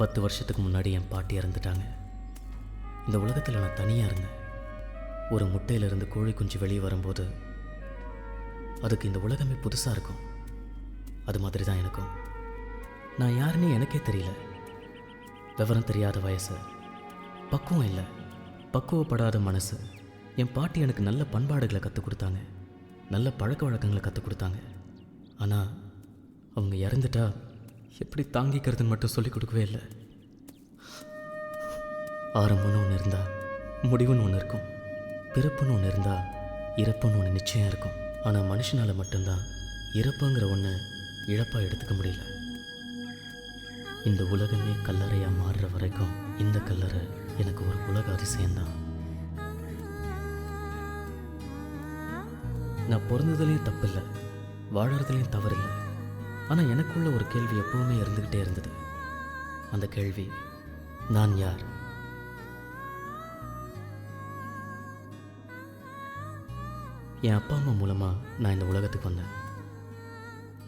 10 வருஷத்துக்கு முன்னாடி என் பாட்டி இறந்துட்டாங்க. இந்த உலகத்தில் நான் தனியாக இருந்தேன். ஒரு முட்டையிலிருந்து கோழி குஞ்சு வெளியே வரும்போது அதுக்கு இந்த உலகமே புதுசாக இருக்கும். அது மாதிரி தான் எனக்கும். நான் யாருன்னே எனக்கே தெரியல. விவரம் தெரியாத வயசு, பக்குவம் இல்லை, பக்குவப்படாத மனசு. என் பாட்டி எனக்கு நல்ல பண்பாடுகளை கற்றுக் கொடுத்தாங்க, நல்ல பழக்க வழக்கங்களை கற்றுக் கொடுத்தாங்க. ஆனால் அவங்க இறந்துட்டா எப்படி தாங்கிக்கிறதுன்னு மட்டும் சொல்லிக் கொடுக்கவே இல்லை. ஆரம்பம்னு ஒன்று இருந்தால் முடிவுன்னு ஒன்று இருக்கும், பிறப்புன்னு ஒன்று இருந்தால் இறப்புன்னு ஒன்று நிச்சயம் இருக்கும். ஆனால் மனுஷனால் மட்டும்தான் இறப்புங்கிற ஒன்று இழப்பாக எடுத்துக்க முடியல. இந்த உலகமே கல்லறையாக மாறுற வரைக்கும் இந்த கல்லறை எனக்கு ஒரு உலக அதிசயம்தான். நான் பிறந்ததுலேயும் தப்பில்லை, வாழறதுலேயும் தவறில்லை. ஆனால் எனக்குள்ள ஒரு கேள்வி எப்பவுமே இருந்துக்கிட்டே இருந்தது. அந்த கேள்வி, நான் யார்? என் அப்பா அம்மா மூலமாக நான் இந்த உலகத்துக்கு வந்தேன்.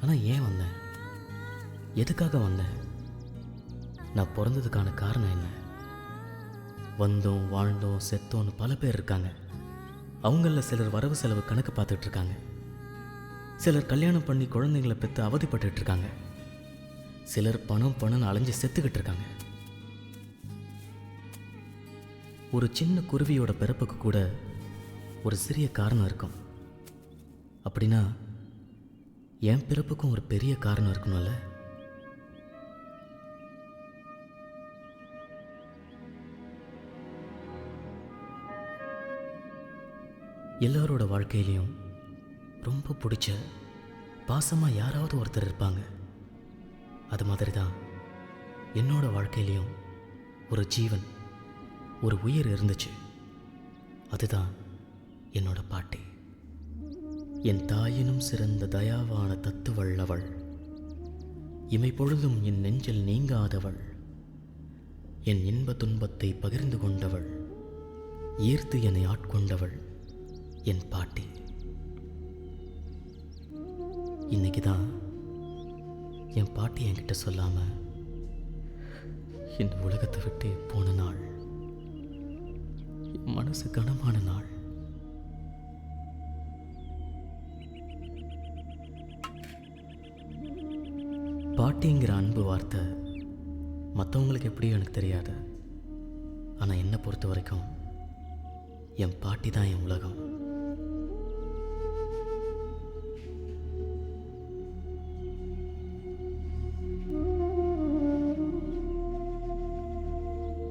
ஆனால் ஏன் வந்தேன்? எதுக்காக வந்தேன்? நான் பிறந்ததுக்கான காரணம் என்ன? வந்தோம், வாழ்ந்தோம், செத்தோன்னு பல பேர் இருக்காங்க. அவங்களில் சிலர் வரவு செலவு கணக்கு பார்த்துட்டு இருக்காங்க. சிலர் கல்யாணம் பண்ணி குழந்தைங்களை பெற்று அவதிப்பட்டு இருக்காங்க. சிலர் பணம்னு அலைஞ்சு செத்துக்கிட்டு இருக்காங்க. ஒரு சின்ன குருவியோட பிறப்புக்கு கூட ஒரு சிறிய காரணம் இருக்கும். அப்படின்னா என் பிறப்புக்கும் ஒரு பெரிய காரணம் இருக்கணும்ல? எல்லாரோட வாழ்க்கையிலையும் ரொம்ப பிடிச்ச பாசமாக யாராவது ஒருத்தர் இருப்பாங்க. அது மாதிரி தான் என்னோட வாழ்க்கையிலையும் ஒரு ஜீவன், ஒரு உயிர் இருந்துச்சு. அதுதான் என்னோட பாட்டி. என் தாயினும் சிறந்த தயாவான தத்துவள்ளவள், இமை பொழுதும் என் நெஞ்சில் நீங்காதவள், என் இன்ப துன்பத்தை பகிர்ந்து கொண்டவள், ஈர்த்து என்னை ஆட்கொண்டவள் என் பாட்டி. இன்னைக்கு தான் என் பாட்டி என்கிட்ட சொல்லாம இந்த உலகத்தை விட்டு போன நாள். என் மனசு கனமான நாள். பாட்டிங்கிற அன்பு வார்த்தை மற்றவங்களுக்கு எப்படியும் எனக்கு தெரியாது. ஆனால் என்னை பொறுத்த வரைக்கும் என் பாட்டி தான் என் உலகம்.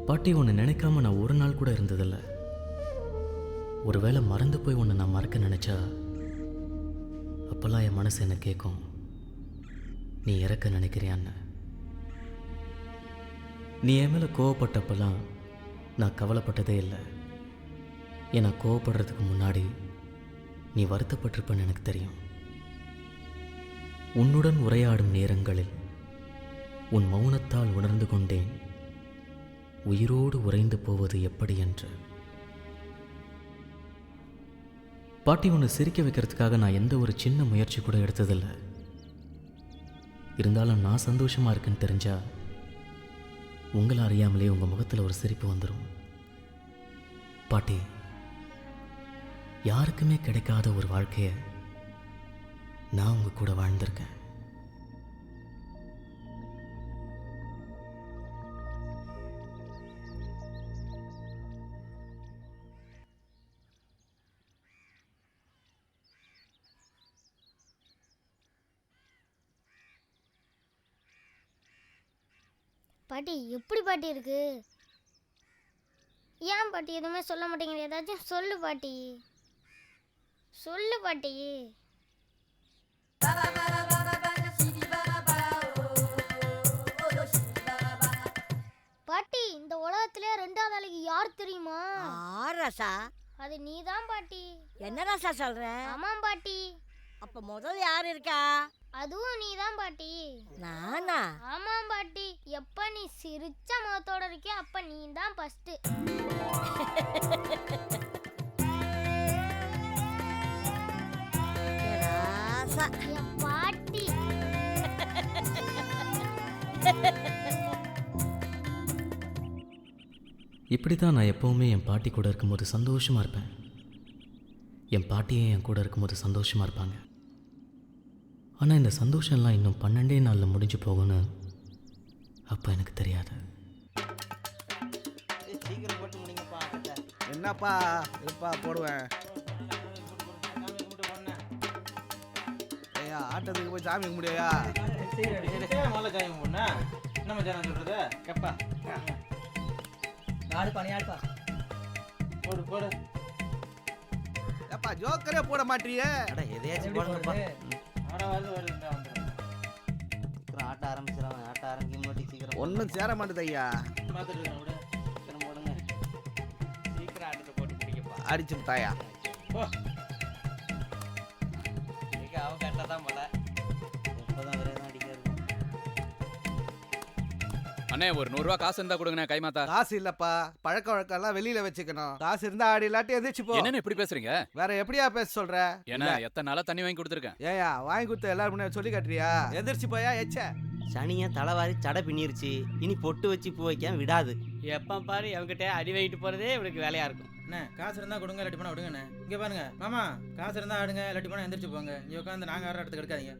பாட்டி ஒன்று நினைக்காம நான் ஒரு நாள் கூட இருந்ததில்லை. ஒருவேளை மறந்து போய் ஒன்று நான் மறக்க நினச்சா அப்போல்லாம் என் மனசு என்ன கேட்கும், நீ இறக்க நினைக்கிறியான்னு. நீ என் மேலே கோவப்பட்டப்பெல்லாம் நான் கவலைப்பட்டதே இல்லை. ஏன்னா கோவப்படுறதுக்கு முன்னாடி நீ வருத்தப்பட்டிருப்பன்னு எனக்கு தெரியும். உன்னுடன் உரையாடும் நேரங்களில் உன் மௌனத்தால் உணர்ந்து கொண்டேன் உயிரோடு உறைந்து போவது எப்படி என்று. பாட்டி ஒன்று சிரிக்க வைக்கிறதுக்காக நான் எந்த ஒரு சின்ன முயற்சி கூட எடுத்ததில்லை. இருந்தாலும் நான் சந்தோஷமாக இருக்குன்னு தெரிஞ்சா உங்களை அறியாமலே உங்கள் முகத்தில் ஒரு சிரிப்பு வந்துடும். பாட்டி, யாருக்குமே கிடைக்காத ஒரு வாழ்க்கையை நான் உங்கள் கூட வாழ்ந்திருக்கேன். பாட்டி எப்படி பாட்டி இருக்கு? ஏன் பாட்டி எதுவுமே சொல்ல மாட்டேங்கிற? ஏதாச்சும் சொல்லு பாட்டி, சொல்லு பாட்டி. பாட்டி, இந்த உலகத்திலே 2வது ஆளுக்கு யார் தெரியுமா? ராசா, அது நீதான் பாட்டி. என்ன ராசா சொல்ற? ஆமாம் பாட்டி. அப்ப முதல் யார் இருக்கா? அதுவும் நீதான் பாட்டி. நானா? ஆமாம் பாட்டி. எப்ப நீ சிரிச்ச முகத்தோட இருக்கியோ அப்ப நீ தான் ஃபர்ஸ்ட். ராசா, என் பாட்டி. இப்படி தான் நான் எப்போவுமே என் பாட்டி கூட இருக்கும்போது சந்தோஷமாக இருப்பேன். என் பாட்டியும் என் கூட இருக்கும்போது சந்தோஷமாக இருப்பாங்க. ஆனால் இந்த சந்தோஷம்லாம் இன்னும் 12 நாளில் முடிஞ்சு போகும்னு அப்போ எனக்கு தெரியாது. சீக்கிரம் போட்டு முடிங்கப்பா. என்னப்பா இருப்பா போடுவேன். ஐயா ஆட்டத்துக்கு போய் சாமி கும்பிடியா? முதல்ல காயம் பொண்ணா என்ன மச்சான் சொல்றது கேப்பா. ஆடுப்பா நீ ஆடுப்பா. போடு போடு. ஏப்பா ஜோக்கரே போட மாட்டியே. அட எதையாச்சும் போடுங்கப்பா. ஆட வருது வந்துடும். சீக்கிரம் ஆட்ட ஆரம்பிச்சிடலாம். ஆட்ட ஆரம்பிக்க முன்னாடி சீக்கிரம் ஒன்றும் சேர மாட்டேது ஐயா. பார்த்துட்டு இருக்கேன் விட. சீக்கிரம் போடுங்க. சீக்கிரம் ஆட்டத்தை போட்டு பிடிக்கப்பா. அடிச்சு தாயா. போ. இன்னைக்கு அவன் கரெக்டாக தான் போல. எப்போதான் ஒரே தான் அடிக்க இருக்கும். அண்ணே ஒரு 100 ரூபா காசு இருந்தா கொடுங்கண்ணே கைமாத்தா. காசு இல்லப்பா, பழக்க வழக்கம்லாம் வெளியில வச்சுக்கணும். காசு இருந்தா ஆடி இல்லாட்டி எந்திரிச்சு போ. என்னன்னு இப்படி பேசுறீங்க? வேற எப்படியா பேச சொல்ற? ஏன்னா எத்தனை நாளா தண்ணி வாங்கி கொடுத்துருக்கேன். ஏயா வாங்கி கொடுத்த எல்லாரும் முன்னாடி சொல்லி காட்டுறியா? எந்திரிச்சு போயா எச்ச. சனியை தலைவாரி சடை பின்னிருச்சு. இனி பொட்டு வச்சு பூ வைக்காம விடாது. எப்போ பாரு அவங்ககிட்ட அடி வாங்கிட்டு போறதே இவருக்கு வேலையா இருக்கும். அண்ணே காசு இருந்தா கொடுங்க, இல்லாட்டி போனா விடுங்கண்ணே. இங்க பாருங்க மாமா, காசு இருந்தா ஆடுங்க, இல்லாட்டி போனா எந்திரிச்சு போங்க. இங்க உட்காந்து நாங்க ஆடுற இடத்துக்கு எடுக்காதீங்க.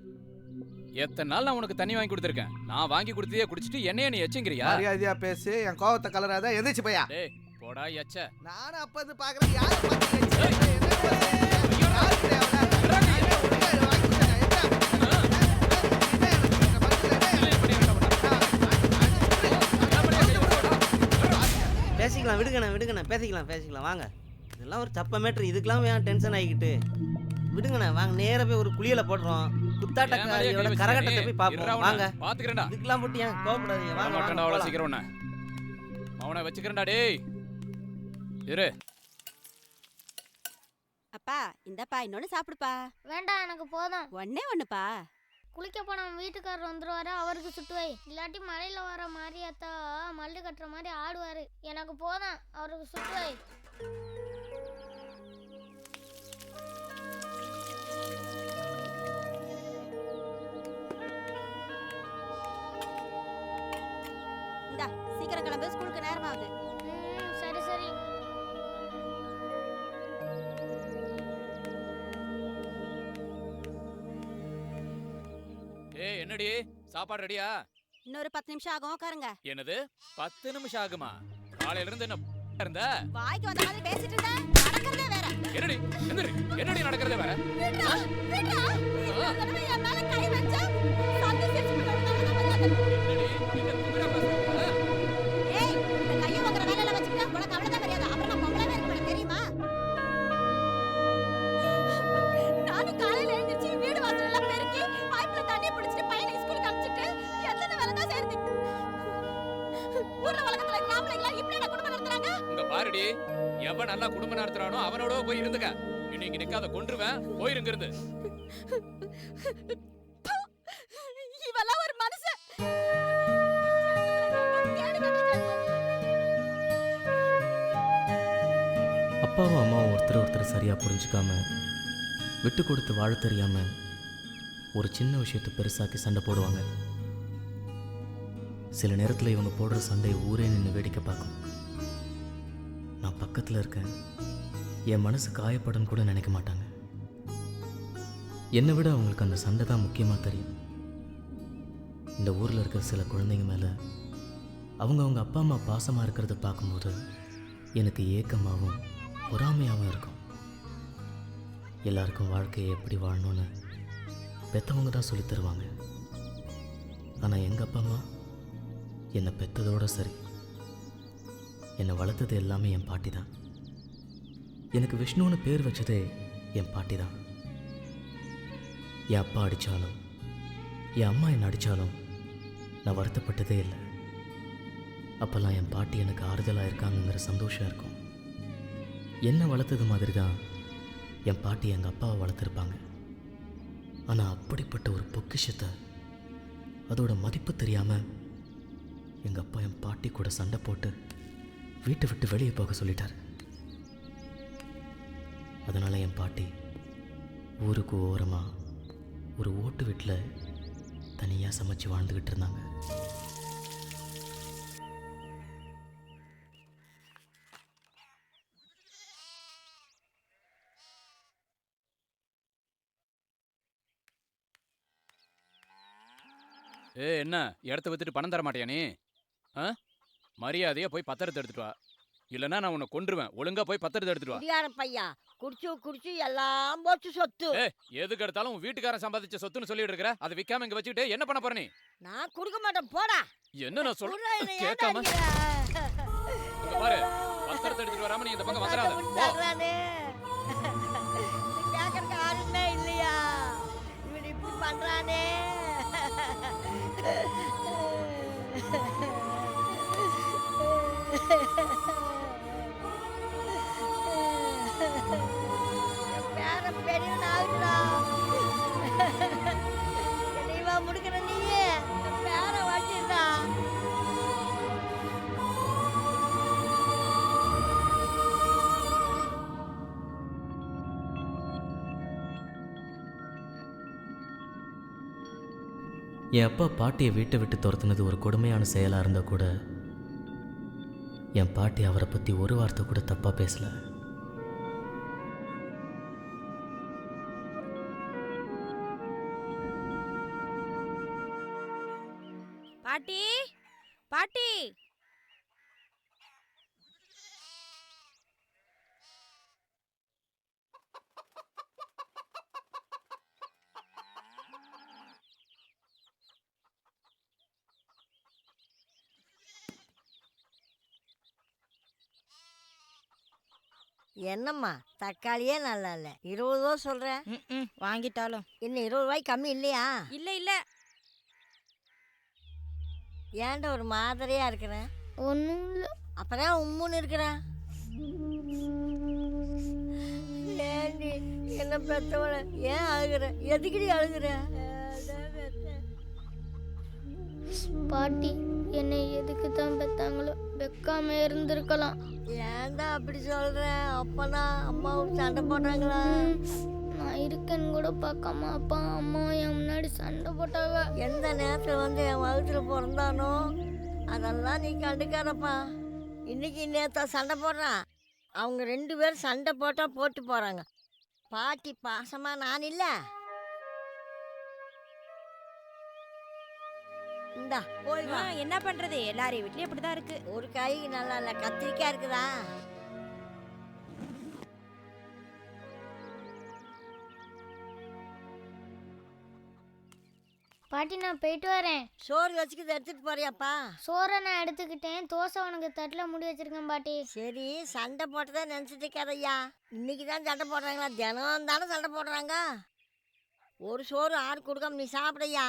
எத்தனை நாள் நான் உனக்கு தண்ணி வாங்கி கொடுத்துருக்கேன். நான் வாங்கி கொடுத்ததே குடிச்சிட்டு என்னைய நீ எச்சங்கிறியா? மரியாதையா பேசு, என் கோவத்தை கலராத. எந்திரிச்சு போயா. டேய் போடா எச்ச. நானும் அப்ப இருந்து பாக்குறேன். யாரு பாத்து எச்ச? யாரு கிடையாது. பேசிக்கலாம் விடுங்கண்ணே பேசிக்கலாம் வாங்க. இதெல்லாம் ஒரு தப்ப மேட்ரு. இதுக்கெல்லாம் ஏன் டென்ஷன் ஆகிக்கிட்டு? விடுங்கண்ணே வாங்க, நேரா போய் ஒரு குளியல போடுறோம். குத்தாட்டக்காரியோட கரகட்டத்தை போய் பாப்போம் வாங்க. பாத்துக்கிறேன்டா. இதுக்கெல்லாம் போட்டு ஏன் கோவப்படாதீங்க. வாங்க மாட்டேன்டா அவ்வளவு வாங்க. சீக்கிரம் உன்னை. அவனை வச்சுக்கிறேன்டா டேய். இரு. அப்பா இந்தப்பா இன்னொன்னு சாப்பிடுப்பா. வேண்டாம் எனக்கு போதும். ஒண்ணுப்பா. குளிக்க போன வீட்டுக்காரர் வந்துருவாரு, அவருக்கு சுட்டுவை. இல்லாட்டி மலையில வர மாரியாத்தா மல்லு கட்டுற மாதிரி ஆடுவாரு. எனக்கு போதும், அவருக்கு சுட்டுவை. இந்தா சீக்கிரம் கிளம்பு, ஸ்கூலுக்கு நேரமாகுது. சரி சரி. ஏய் என்னடி சாப்பாடு ரெடியா? இன்னொரு 10 நிமிஷம் ஆகும், உட்காருங்க. என்னது 10 நிமிஷம் ஆகுமா? காலையில இருந்து என்ன இருந்த? வாய்க்கு வந்த மாதிரி பேசிட்டு இருந்தா நடக்கிறதே வேற. என்னடி என்னடி நடக்கிறதே வேற? விட்றா விட்றா. இந்த தடவை என் மேல கை வச்சா சாந்தி பேசிட்டு வந்தாங்க. என்னடி என்ன குதிரை பேசுற? ஏய் இந்த கைய வாங்குற வேலையில வச்சிட்டா உனக்கு அவ்வளவுதான் மரியாதை. அப்புறம் நான் பொம்பளை வேற உனக்கு தெரியுமா? நானும் காலையில எழுந்திருச்சு வீடு வாசல் எல்லாம் பெருக்கி பைப்ல தண்ணி பிடிச்சிட்டு பையனை ஸ்கூலுக்கு அனுப்பிச்சிட்டு எத்தனை வேலை தான் செய்யறது? ஊர்ல வழக்கத்துல கிராமத்துல இப்படி என்ன குடும்பம் நடத்துறாங்க? இங்க பாருடி, எவன் நல்லா குடும்பம் நடத்துறானோ அவனோட போய் இருந்துக்க. இன்னைக்கு நிக்காத கொன்றுவேன். போயிருங்க இருந்து. இவெல்லாம் ஒரு மனுஷன். அப்பாவும் அம்மாவும் ஒருத்தர் சரியாக புரிஞ்சுக்காம விட்டு கொடுத்து வாழ தெரியாம ஒரு சின்ன விஷயத்தை பெருசாக்கி சண்டை போடுவாங்க. சில நேரத்தில் இவங்க போடுற சண்டையை ஊரே நின்று வேடிக்கை பார்க்கும். நான் பக்கத்தில் இருக்கேன், என் மனசு காயப்படும் கூட நினைக்க மாட்டாங்க. என்னை விட அவங்களுக்கு அந்த சண்டை தான் முக்கியமாக தெரியும். இந்த ஊரில் இருக்கிற சில குழந்தைங்க மேலே அவங்க அப்பா அம்மா பாசமாக இருக்கிறத பார்க்கும்போது எனக்கு ஏக்கமாகவும் பொறாமையாகவும் இருக்கும். எல்லாருக்கும் வாழ்க்கையை எப்படி வாழணும்னு பெற்றவங்க தான் சொல்லித் தருவாங்க. ஆனால் எங்கள் அப்பா அம்மா என்னை பெற்றதோடு சரி, என்னை வளர்த்தது எல்லாமே என் பாட்டி தான். எனக்கு விஷ்ணுன்னு பேர் வச்சதே என் பாட்டி தான். என் அப்பா அடித்தாலும் என் அம்மா என்னை அடித்தாலும் நான் வருத்தப்பட்டதே இல்லை. அப்போல்லாம் என் பாட்டி எனக்கு ஆறுதலாக இருக்காங்கங்கிற சந்தோஷம் இருக்கும். என்னை வளர்த்தது மாதிரி தான் என் பாட்டி எங்கள் அப்பாவை வளர்த்துருப்பாங்க. ஆனால் அப்படிப்பட்ட ஒரு பொக்கிஷத்தை அதோட மதிப்பு தெரியாமல் எங்கள் அப்பா என் பாட்டி கூட சண்டை போட்டு வீட்டை விட்டு வெளியே போக சொல்லிட்டார். அதனால் என் பாட்டி ஊருக்கு ஓரமாக ஒரு ஓட்டு வீட்டில் தனியாக சமைச்சு வாழ்ந்துக்கிட்டு இருந்தாங்க. என்ன இடத்த வித்துட்டு பணம் தர மாட்டியா நீ? மரியாதையா போய் பத்திரத்தை எடுத்துட்டு வா, இல்லைன்னா நான் உன்னை கொன்றுவேன். ஒழுங்கா போய் பத்திரத்தை எடுத்துட்டு வா. குடியார பையா குடிச்சு குடிச்சு எல்லாம் போச்சு சொத்து. எதுக்கு எடுத்தாலும் உன் வீட்டுக்காரன் சம்பாதிச்ச சொத்துன்னு சொல்லிட்டு இருக்கிற. அதை விக்காம இங்க வச்சுக்கிட்டு என்ன பண்ண போற நீ? நான் கொடுக்க மாட்டேன் போடா. என்ன நான் சொல்றேன் குர்ரா, என்னை ஏன்டா கேட்காம? அடிக்கிற? இங்க பாரு, பத்திரத்தை எடுத்துட்டு வராம நீ இந்த பக்கம் வந்துடாத. போ. விட்டாடுறானே. கேட்கறதுக்கு ஆளுமே இல்லையா? இவன் இப்படி பண்றானே. என் பேரன் பெரியவன் ஆகுறா. என்னையவா முடுக்கிற நீயே? என் பேரன் வச்சிருந்தா. என் அப்பா பாட்டியை வீட்டை விட்டு துரத்துனது ஒரு கொடுமையான செயலாக இருந்தால் கூட என் பாட்டி அவரை பற்றி ஒரு வார்த்தை கூட தப்பாக பேசல. பாட்டி பாட்டி என்னம்மா தக்காளியே நல்லா இல்லை, 20 ரூபா சொல்கிறேன். வாங்கிட்டாலும் இன்னும் 20 ரூபாய்க்கு கம்மி இல்லையா? இல்ல இல்ல. ஏன்டா ஒரு மாதிரியா இருக்கிறேன்? ஒன்றும் இல்லை. அப்புறம் உம்முன்னு இருக்கிறேன். ஏண்டி என்ன பெத்தவள ஏன் அழுகுற? எதுக்குடி அழுகுற? பாட்டி என்னை எதுக்கு தான் பெத்தாங்களோ, வைக்காம இருந்திருக்கலாம். ஏன்டா அப்படி சொல்ற? அப்பனா அம்மாவும் சண்டை போட்டாங்களா? நான் இருக்கேன்னு கூட பார்க்காம அப்பா அம்மா என் முன்னாடி சண்டை போட்டாங்க. எந்த நேரத்தில் வந்து என் வகுத்துல பிறந்தானோ அதெல்லாம் நீ கண்டுக்காதப்பா. இன்னைக்கு நேத்தா சண்டை போடுறான். அவங்க 2 பேரும் சண்டை போட்டால் போட்டு போகிறாங்க. பாட்டி பாசமா நான் இல்லை. இந்தா போய் வா. என்ன பண்றது, எல்லாரையும் வீட்லயும் இப்படிதான் இருக்கு. ஒரு காய் நல்லா இல்லை, கத்திரிக்காய் இருக்குதா? பாட்டி நான் போயிட்டு வரேன். சோறு வச்சுக்கிது எடுத்துட்டு போறியாப்பா? சோறை நான் எடுத்துக்கிட்டேன், தோசை உனக்கு தட்டில் முடி வச்சிருக்கேன் பாட்டி. சரி, சண்டை போட்டதான் நினச்சிட்டு இருக்காதையா. இன்னைக்கு தான் சண்டை போடுறாங்களா? தினம் தானே சண்டை போடுறாங்க. ஒரு சோறு ஆறு கொடுக்காம நீ சாப்பிடையா?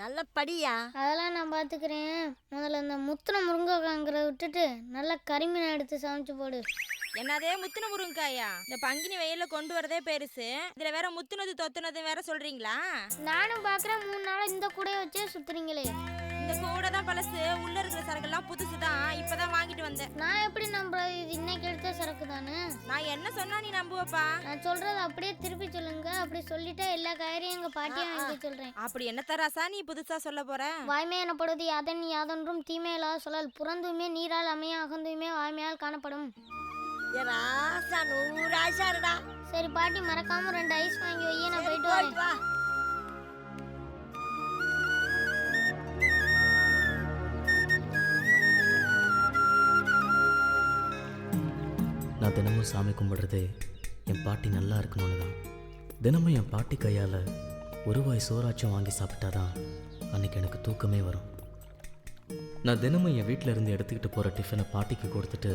நல்ல படியா. அதெல்லாம் நான் பார்த்துக்கிறேன். முதல்ல இந்த முத்துன முருங்கைக்காங்கிறத விட்டுட்டு நல்லா கறிமீனை எடுத்து சமைச்சு போடு. என்னதே முத்துன முருங்காயா? இந்த பங்கினி வெயில கொண்டு வரதே பெருசு, இதுல வேற முத்துனது தொத்துனது வேற சொல்றீங்களா? நானும் பார்க்குறேன் 3 நாள் இந்த கூடையை வச்சே சுத்துறீங்களே. இந்த கூட தான் பழசு, உள்ள இருக்கிற சரக்கெல்லாம் புதுசு தான், இப்பதான் வாங்கிட்டு வந்தேன். நான் எப்படி நம்புறது? இது இன்னைக்கு எடுத்த சரக்கு தானே. நான் என்ன சொன்னா நீ நம்புவப்பா? நான் சொல்றது அப்படியே திருப்பி சொல்லுங்க. அப்படி சொல்லிட்டா எல்லா காயரையும் எங்க பாட்டியை வாங்கி சொல்றேன். அப்படி என்ன தராசா நீ புதுசா சொல்ல போற? வாய்மை எனப்படுவது யாதன் யாதொன்றும் தீமையில்லாத சொல்லல். புறந்துமே நீரால் அமைய அகந்துமே வாய்மையால் காணப்படும். ராசா 100 ஆசா இருடா. சரி பாட்டி, மறக்காம 2 ஐஸ் வாங்கி வையே, நான் போயிட்டு வரேன். வா. நான் தினமும் சாமி கும்பிடுறதே என் பாட்டி நல்லா இருக்கணும்னு தான். தினமும் என் பாட்டி கையால் ஒரு வாய் சோறாச்சும் வாங்கி சாப்பிட்டாதான் அன்றைக்கி எனக்கு தூக்கமே வரும். நான் தினமும் என் வீட்டில் இருந்து எடுத்துக்கிட்டு போகிற டிஃபனை பாட்டிக்கு கொடுத்துட்டு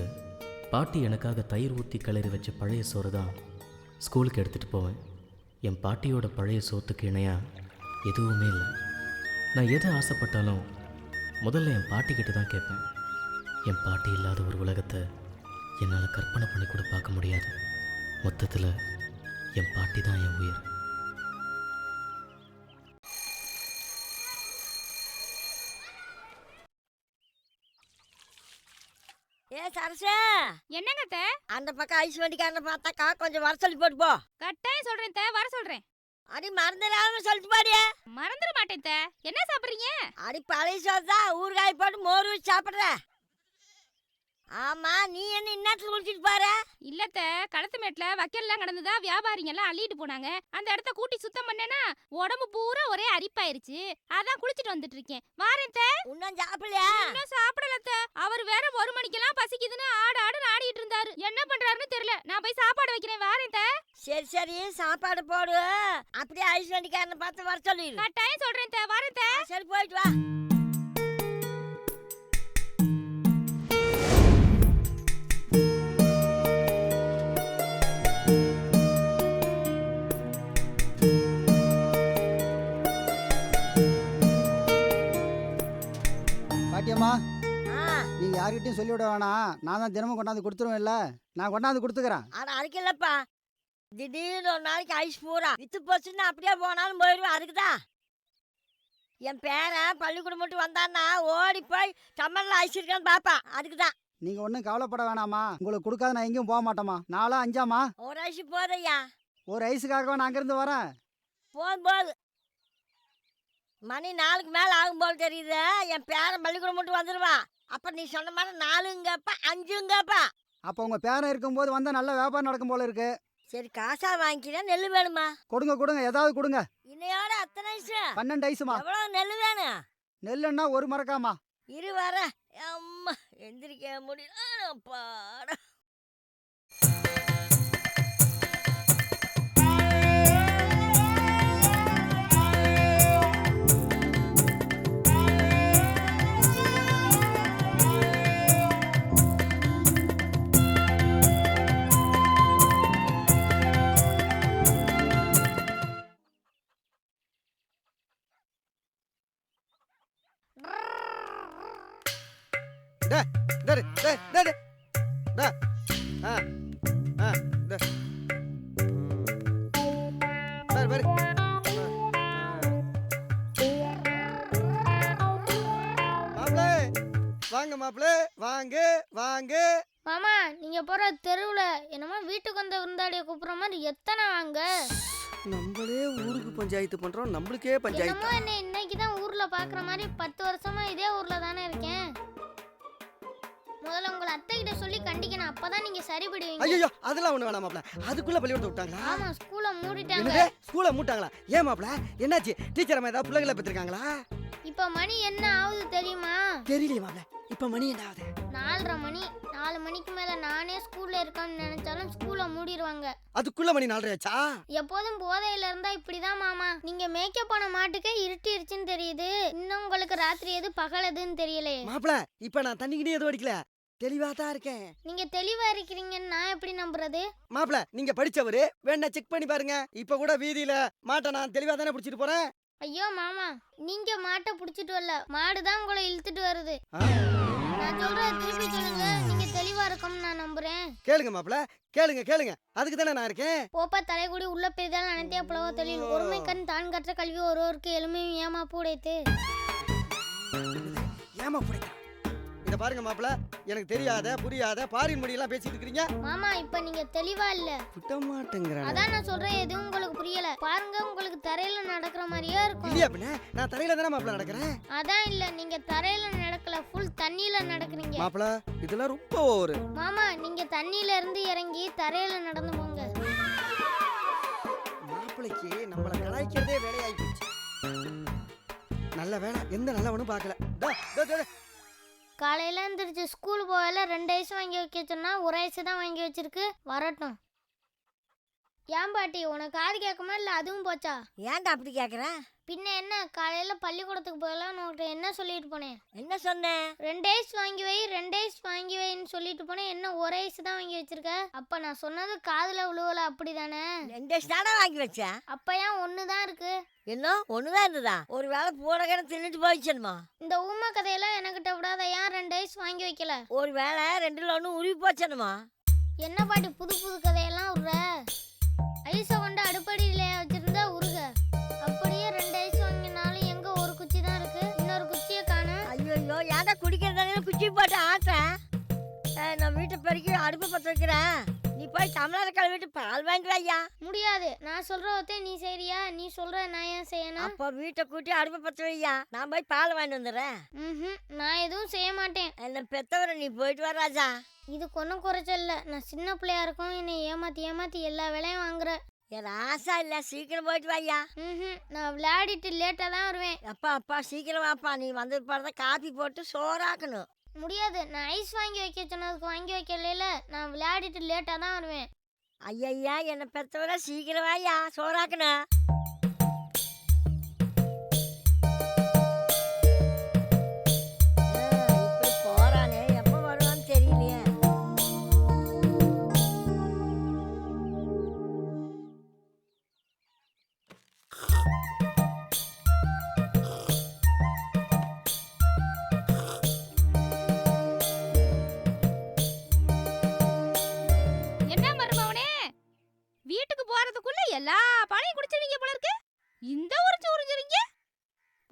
பாட்டி எனக்காக தயிர் ஊற்றி கிளறி வச்ச பழைய சோறு தான் ஸ்கூலுக்கு எடுத்துகிட்டு போவேன். என் பாட்டியோட பழைய சோத்துக்கு இணையாக எதுவுமே இல்லை. நான் எதை ஆசைப்பட்டாலும் முதல்ல என் பாட்டிக்கிட்ட தான் கேட்பேன். என் பாட்டி இல்லாத ஒரு உலகத்தை என்னால் கற்பனை பண்ணி கூட பார்க்க முடியாது. மொத்தத்தில் என் பாட்டி தான் என் உயிர். ஏ சரசே, என்னங்க அத்தை? அந்த பக்கம் ஐஸ் வண்டிக்காரனை பார்த்தாக்கா கொஞ்சம் வர சொல்லி போட்டு போ. கட்டாயம் சொல்றேன் அத்தை, வர சொல்றேன். அடி மறந்துடாம சொல்லிட்டு பாடியே. மறந்துட மாட்டேன் அத்தை. என்ன சாப்பிடுறீங்க? அடி பழைய சோறு தான், ஊறுகாய் போட்டு மோர் வச்சு சாப்பிட்ற. ஆமா, நீ என்ன இந்நேரத்துல குளிச்சிட்டு பாரு? இல்லத்த களத்து மேட்ல வக்கல்லாம் கடந்துதா வியாபாரிங்க எல்லாம் அள்ளிட்டு போனாங்க. அந்த இடத்த கூட்டி சுத்தம் பண்ணேனா உடம்பு பூரா ஒரே அரிப்பாயிருச்சு. அதான் குளிச்சிட்டு வந்துட்டு இருக்கேன். வாரேன் தே. இன்னும் சாப்பிடலையா? இன்னும் சாப்பிடலத்த. அவர் வேற 1 மணிக்கெல்லாம் பசிக்குதுன்னு ஆடு ஆடிட்டு இருந்தாரு. என்ன பண்றாருன்னு தெரியல. நான் போய் சாப்பாடு வைக்கிறேன். வாரேன் தே. சரி சரி, சாப்பாடு போடு. அப்படியே ஐஸ் வண்டிக்காரனை பார்த்து வர சொல்லிடு. நான் டைம் சொல்றேன் தே. வாரேன் தே. சரி, போயிட்டு வா. பாட்டியம்மா, ஆ, நீங்க யார்கிட்டயும் சொல்லிவிட வேணாம். நான் தான் தினமும் கொண்டாந்து கொடுத்துருவேன்ல. நான் கொண்டாந்து கொடுத்துக்கிறேன். அட அதுக்கு இல்லப்பா. திடீர்னு ஒரு நாளைக்கு ஐஸ் பூரா வித்து போச்சுன்னா அப்படியே போனாலும் போயிடுவேன். அதுக்குதான் என் பேரன் பள்ளிக்கூடம் மட்டும் வந்தான்னா ஓடி போய் டம்மரில் ஐஸ் இருக்கான்னு பாப்பா. அதுக்குதான். நீங்க ஒன்றும் கவலைப்பட வேணாமா. உங்களுக்கு கொடுக்காத நான் எங்கேயும் போக மாட்டேம்மா. 4 5 ஒரு ஐஸ் போதையா? ஒரு ஐஸுக்காகவா நான் அங்கேருந்து வரேன். போது மணி 4க்கு மேலே ஆகும் போல தெரியுது. என் பேரன் பள்ளிக்கூடம் மட்டும் வந்துடுவா. அப்போ நீ சொன்ன மாதிரி 4ங்கப்பா 5ங்கப்பா. அப்போ உங்க பேரன் இருக்கும்போது வந்தால் நல்ல வியாபாரம் நடக்கும் போல இருக்கு. சரி, காசா வாங்கிக்கிறேன். நெல் வேணுமா? கொடுங்க கொடுங்க, ஏதாவது கொடுங்க. இன்னையோட அத்தனை ஐஸ்? 12 ஐஸுமா. எவ்வளோ நெல் வேணும்? நெல்லுன்னா 1 மரக்காமா. இரு வர. அம்மா எந்திரிக்க முடியல. பாடா. வாங்க மாப்பிள்ளை, வாங்க வாங்க. மாமா நீங்க போற தெருவுல என்னமோ வீட்டுக்கு வந்த விருந்தாளியை கூப்பிடுற மாதிரி எத்தனை வாங்க. நம்மளே ஊருக்கு பஞ்சாயத்து பண்றோம், நம்மளுக்கே பஞ்சாயத்து. என்னமோ என்ன இன்னைக்கு தான் ஊர்ல பாக்குற மாதிரி 10 வருஷமா இதே ஊர்ல தானே இருக்கேன். முதல்ல உங்களை அத்தை கிட்ட சொல்லி கண்டிக்கணும். அப்பதான் நீங்க சரிபடுவீங்க. ஐயோ, அதெல்லாம் ஒண்ணு வேணாம் மாப்பிள்ளை. அதுக்குள்ள பள்ளிக்கூடத்தை விட்டாங்களா? ஆமா, ஸ்கூலை மூடிட்டாங்க. என்னது, ஸ்கூலை மூட்டாங்களா? ஏன் மாப்பிள்ளை, என்னாச்சு? டீச்சர் அம்மா ஏதாவது பிள்ளைகளை பெற்றிருக்காங்களா? இப்ப மணி என்ன ஆகுது தெரியுமா? தெரியலையே மாப்பிள்ளை. இப்ப மணி என்ன ஆகுது? 4:30 மணி. 4 மணிக்கு மேல நானே ஸ்கூல்ல இருக்கேன்னு நினைச்சாலும் ஸ்கூலை மூடிடுவாங்க. அதுக்குள்ள மணி 4:30 ஆச்சா? எப்போதும் போதையில இருந்தா இப்படிதான் மாமா. நீங்க மேக்கப் பண்ண மாட்டுக்கே இருட்டிருச்சுன்னு தெரியுது. இன்னும் உங்களுக்கு ராத்திரி எது பகல் எதுன்னு தெரியலையே. மாப்பிள்ளை, இப்ப நான் தண்ணிக்கிட்டே எதுவும் அடிக்கல, தெளிவா தான் இருக்கேன். நீங்க தெளிவா இருக்கிறீங்கன்னு நான் எப்படி நம்புறது? மாப்பிள்ளை, நீங்க படிச்சவரு, வேணா செக் பண்ணி பாருங்க. இப்ப கூட வீதியில மாட்டை நான் தெளிவா தானே பிடிச்சிட்டு போறேன். ஐயோ மாமா, நீங்க மாட்டை புடிச்சிட்டு வரல, மாடுதான் உங்களை இழுத்துட்டு வருது. நான் சொல்றத திருப்பி சொல்லுங்க. நீங்க தெளிவா இருக்கோம்னு நான் நம்புறேன். கேளுங்க மாப்பிள்ளை, கேளுங்க கேளுங்க. அதுக்கு தானே நான் இருக்கேன். போப்பா தலைகுடி உள்ள பெரிதால் நினைத்தே புலவ தொழில் ஒருமை கண் தான் கற்ற கல்வி ஒருவருக்கு எளிமையும் ஏமா பூடைத்து. ஏமா பிடிக்கும்? இத பாருங்க மாப்பிள்ளை, எனக்கு தெரியாத புரியாத பாரின் மொழியெல்லாம் பேசிட்டு இருக்கீங்க. மாமா இப்ப நீங்க தெளிவா இல்ல. விட்ட மாட்டேங்கிறேன். அதான் நான் சொல்றேன், எதுவும் உங்களுக்கு புரியல. பாருங்க, உங்களுக்கு தரையில நடக்கிற மாதிரியே இருக்கும். இல்லையா பின்ன, நான் தரையில தானே மாப்பிள்ளை நடக்கிறேன். அதான் இல்ல, நீங்க தரையில நடக்கல, ஃபுல் தண்ணியில நடக்கிறீங்க. மாப்பிள்ளை, இதெல்லாம் ரொம்ப ஓவரு. மாமா நீங்க தண்ணியில இருந்து இறங்கி தரையில நடந்து போங்க. மாப்பிள்ளைக்கு நம்மள கலாய்க்கிறதே வேலையாகி போச்சு. நல்ல வேலை, எந்த நல்லவனும் பார்க்கல. காலையில எந்திரிச்சு ஸ்கூல் போகல 2 ஐஸ் வாங்கி வைக்க சொன்னா 1 ஐஸ் தான் வாங்கி வச்சிருக்கு. வரட்டும். ஏன் பாட்டி, உனக்கு காது கேட்குமா இல்லை அதுவும் போச்சா? ஏன்டா அப்படி கேட்குற? பின்ன என்ன, காலையில் பள்ளிக்கூடத்துக்கு போகலாம் உன்கிட்ட என்ன சொல்லிட்டு போனேன்? என்ன சொன்னேன்? 2 ஐஸ் வாங்கி வை 2 ஐஸ் வாங்கி வைன்னு சொல்லிட்டு போனேன். என்ன 1 ஐஸ் தான் வாங்கி வச்சிருக்க? அப்போ நான் சொன்னது காதில் விழுவல, அப்படி தானே? 2 ஐஸ் தானே வாங்கி வச்சேன். அப்போ ஏன் 1 தான் இருக்கு? இன்னும் 1 தான் இருந்ததா? ஒரு வேளை பூடகரை தின்னுட்டு போயிடுச்சுமா? இந்த ஊமை கதையெல்லாம் எனக்கிட்ட விடாத. ஏன் 2 ஐஸ் வாங்கி வைக்கல? ஒரு வேளை 2ல் 1 உருவி போச்சனுமா? என்ன பாட்டி புது புது கதையெல்லாம் விடுற? ஐஸை கொண்டு அடுப்படியில வச்சிருந்தா உருக. அப்படியே 2 ஐஸ் வாங்கினாலும் எங்க ஒரு குச்சி தான் இருக்கு, இன்னொரு குச்சியை காணோம். ஐயோ, ஏன்டா குடிக்கிறதானே குச்சி போட்டு ஆட்டேன். நான் வீட்டை பெருக்கி அடுப்பு பற்ற வைக்கிறேன். நீ போய் போய் தமிழரை கழுவிட்டு பால் வாங்கிட்டு ஐயா. முடியாது. நான் சொல்றதே நீ செய்றியா? நீ சொல்ற நான் ஏன் செய்யணும்? அப்போ வீட்டை கூட்டி அடுப்பை பற்ற வையா, நான் போய் பால் வாங்கிட்டு வந்துடுறேன். நான் எதுவும் செய்ய மாட்டேன். என்ன பெத்தவரை நீ போயிட்டு வா ராஜா. இது ஒன்றும் குறைச்சல் இல்லை. நான் சின்ன பிள்ளையா இருக்கும், என்னை ஏமாத்தி எல்லா வேலையும் வாங்குற. என் ராசா இல்ல, சீக்கிரம் போயிட்டு வாயா. நான் விளையாடிட்டு லேட்டாக தான் வருவேன். அப்பா சீக்கிரம் வாப்பா. நீ வந்து பாருதான் காப்பி போட்டு சோறாக்கணும். முடியாது. நான் ஐஸ் வாங்கி வைக்க சொன்னதுக்கு வாங்கி வைக்கல. நான் விளையாடிட்டு லேட்டாக தான் வருவேன். ஐயா என்ன பெத்தவரை சீக்கிரம் வாயா, சோறாக்கணும். இப்படி போறானே, எப்போ வருவான்னு தெரியலையே. என்ன மருமவனே, வீட்டுக்கு போறதுக்குள்ள எல்லா பாலையும் குடிச்சிருவீங்க போல இருக்கு. இந்த உறிஞ்சுறீங்க.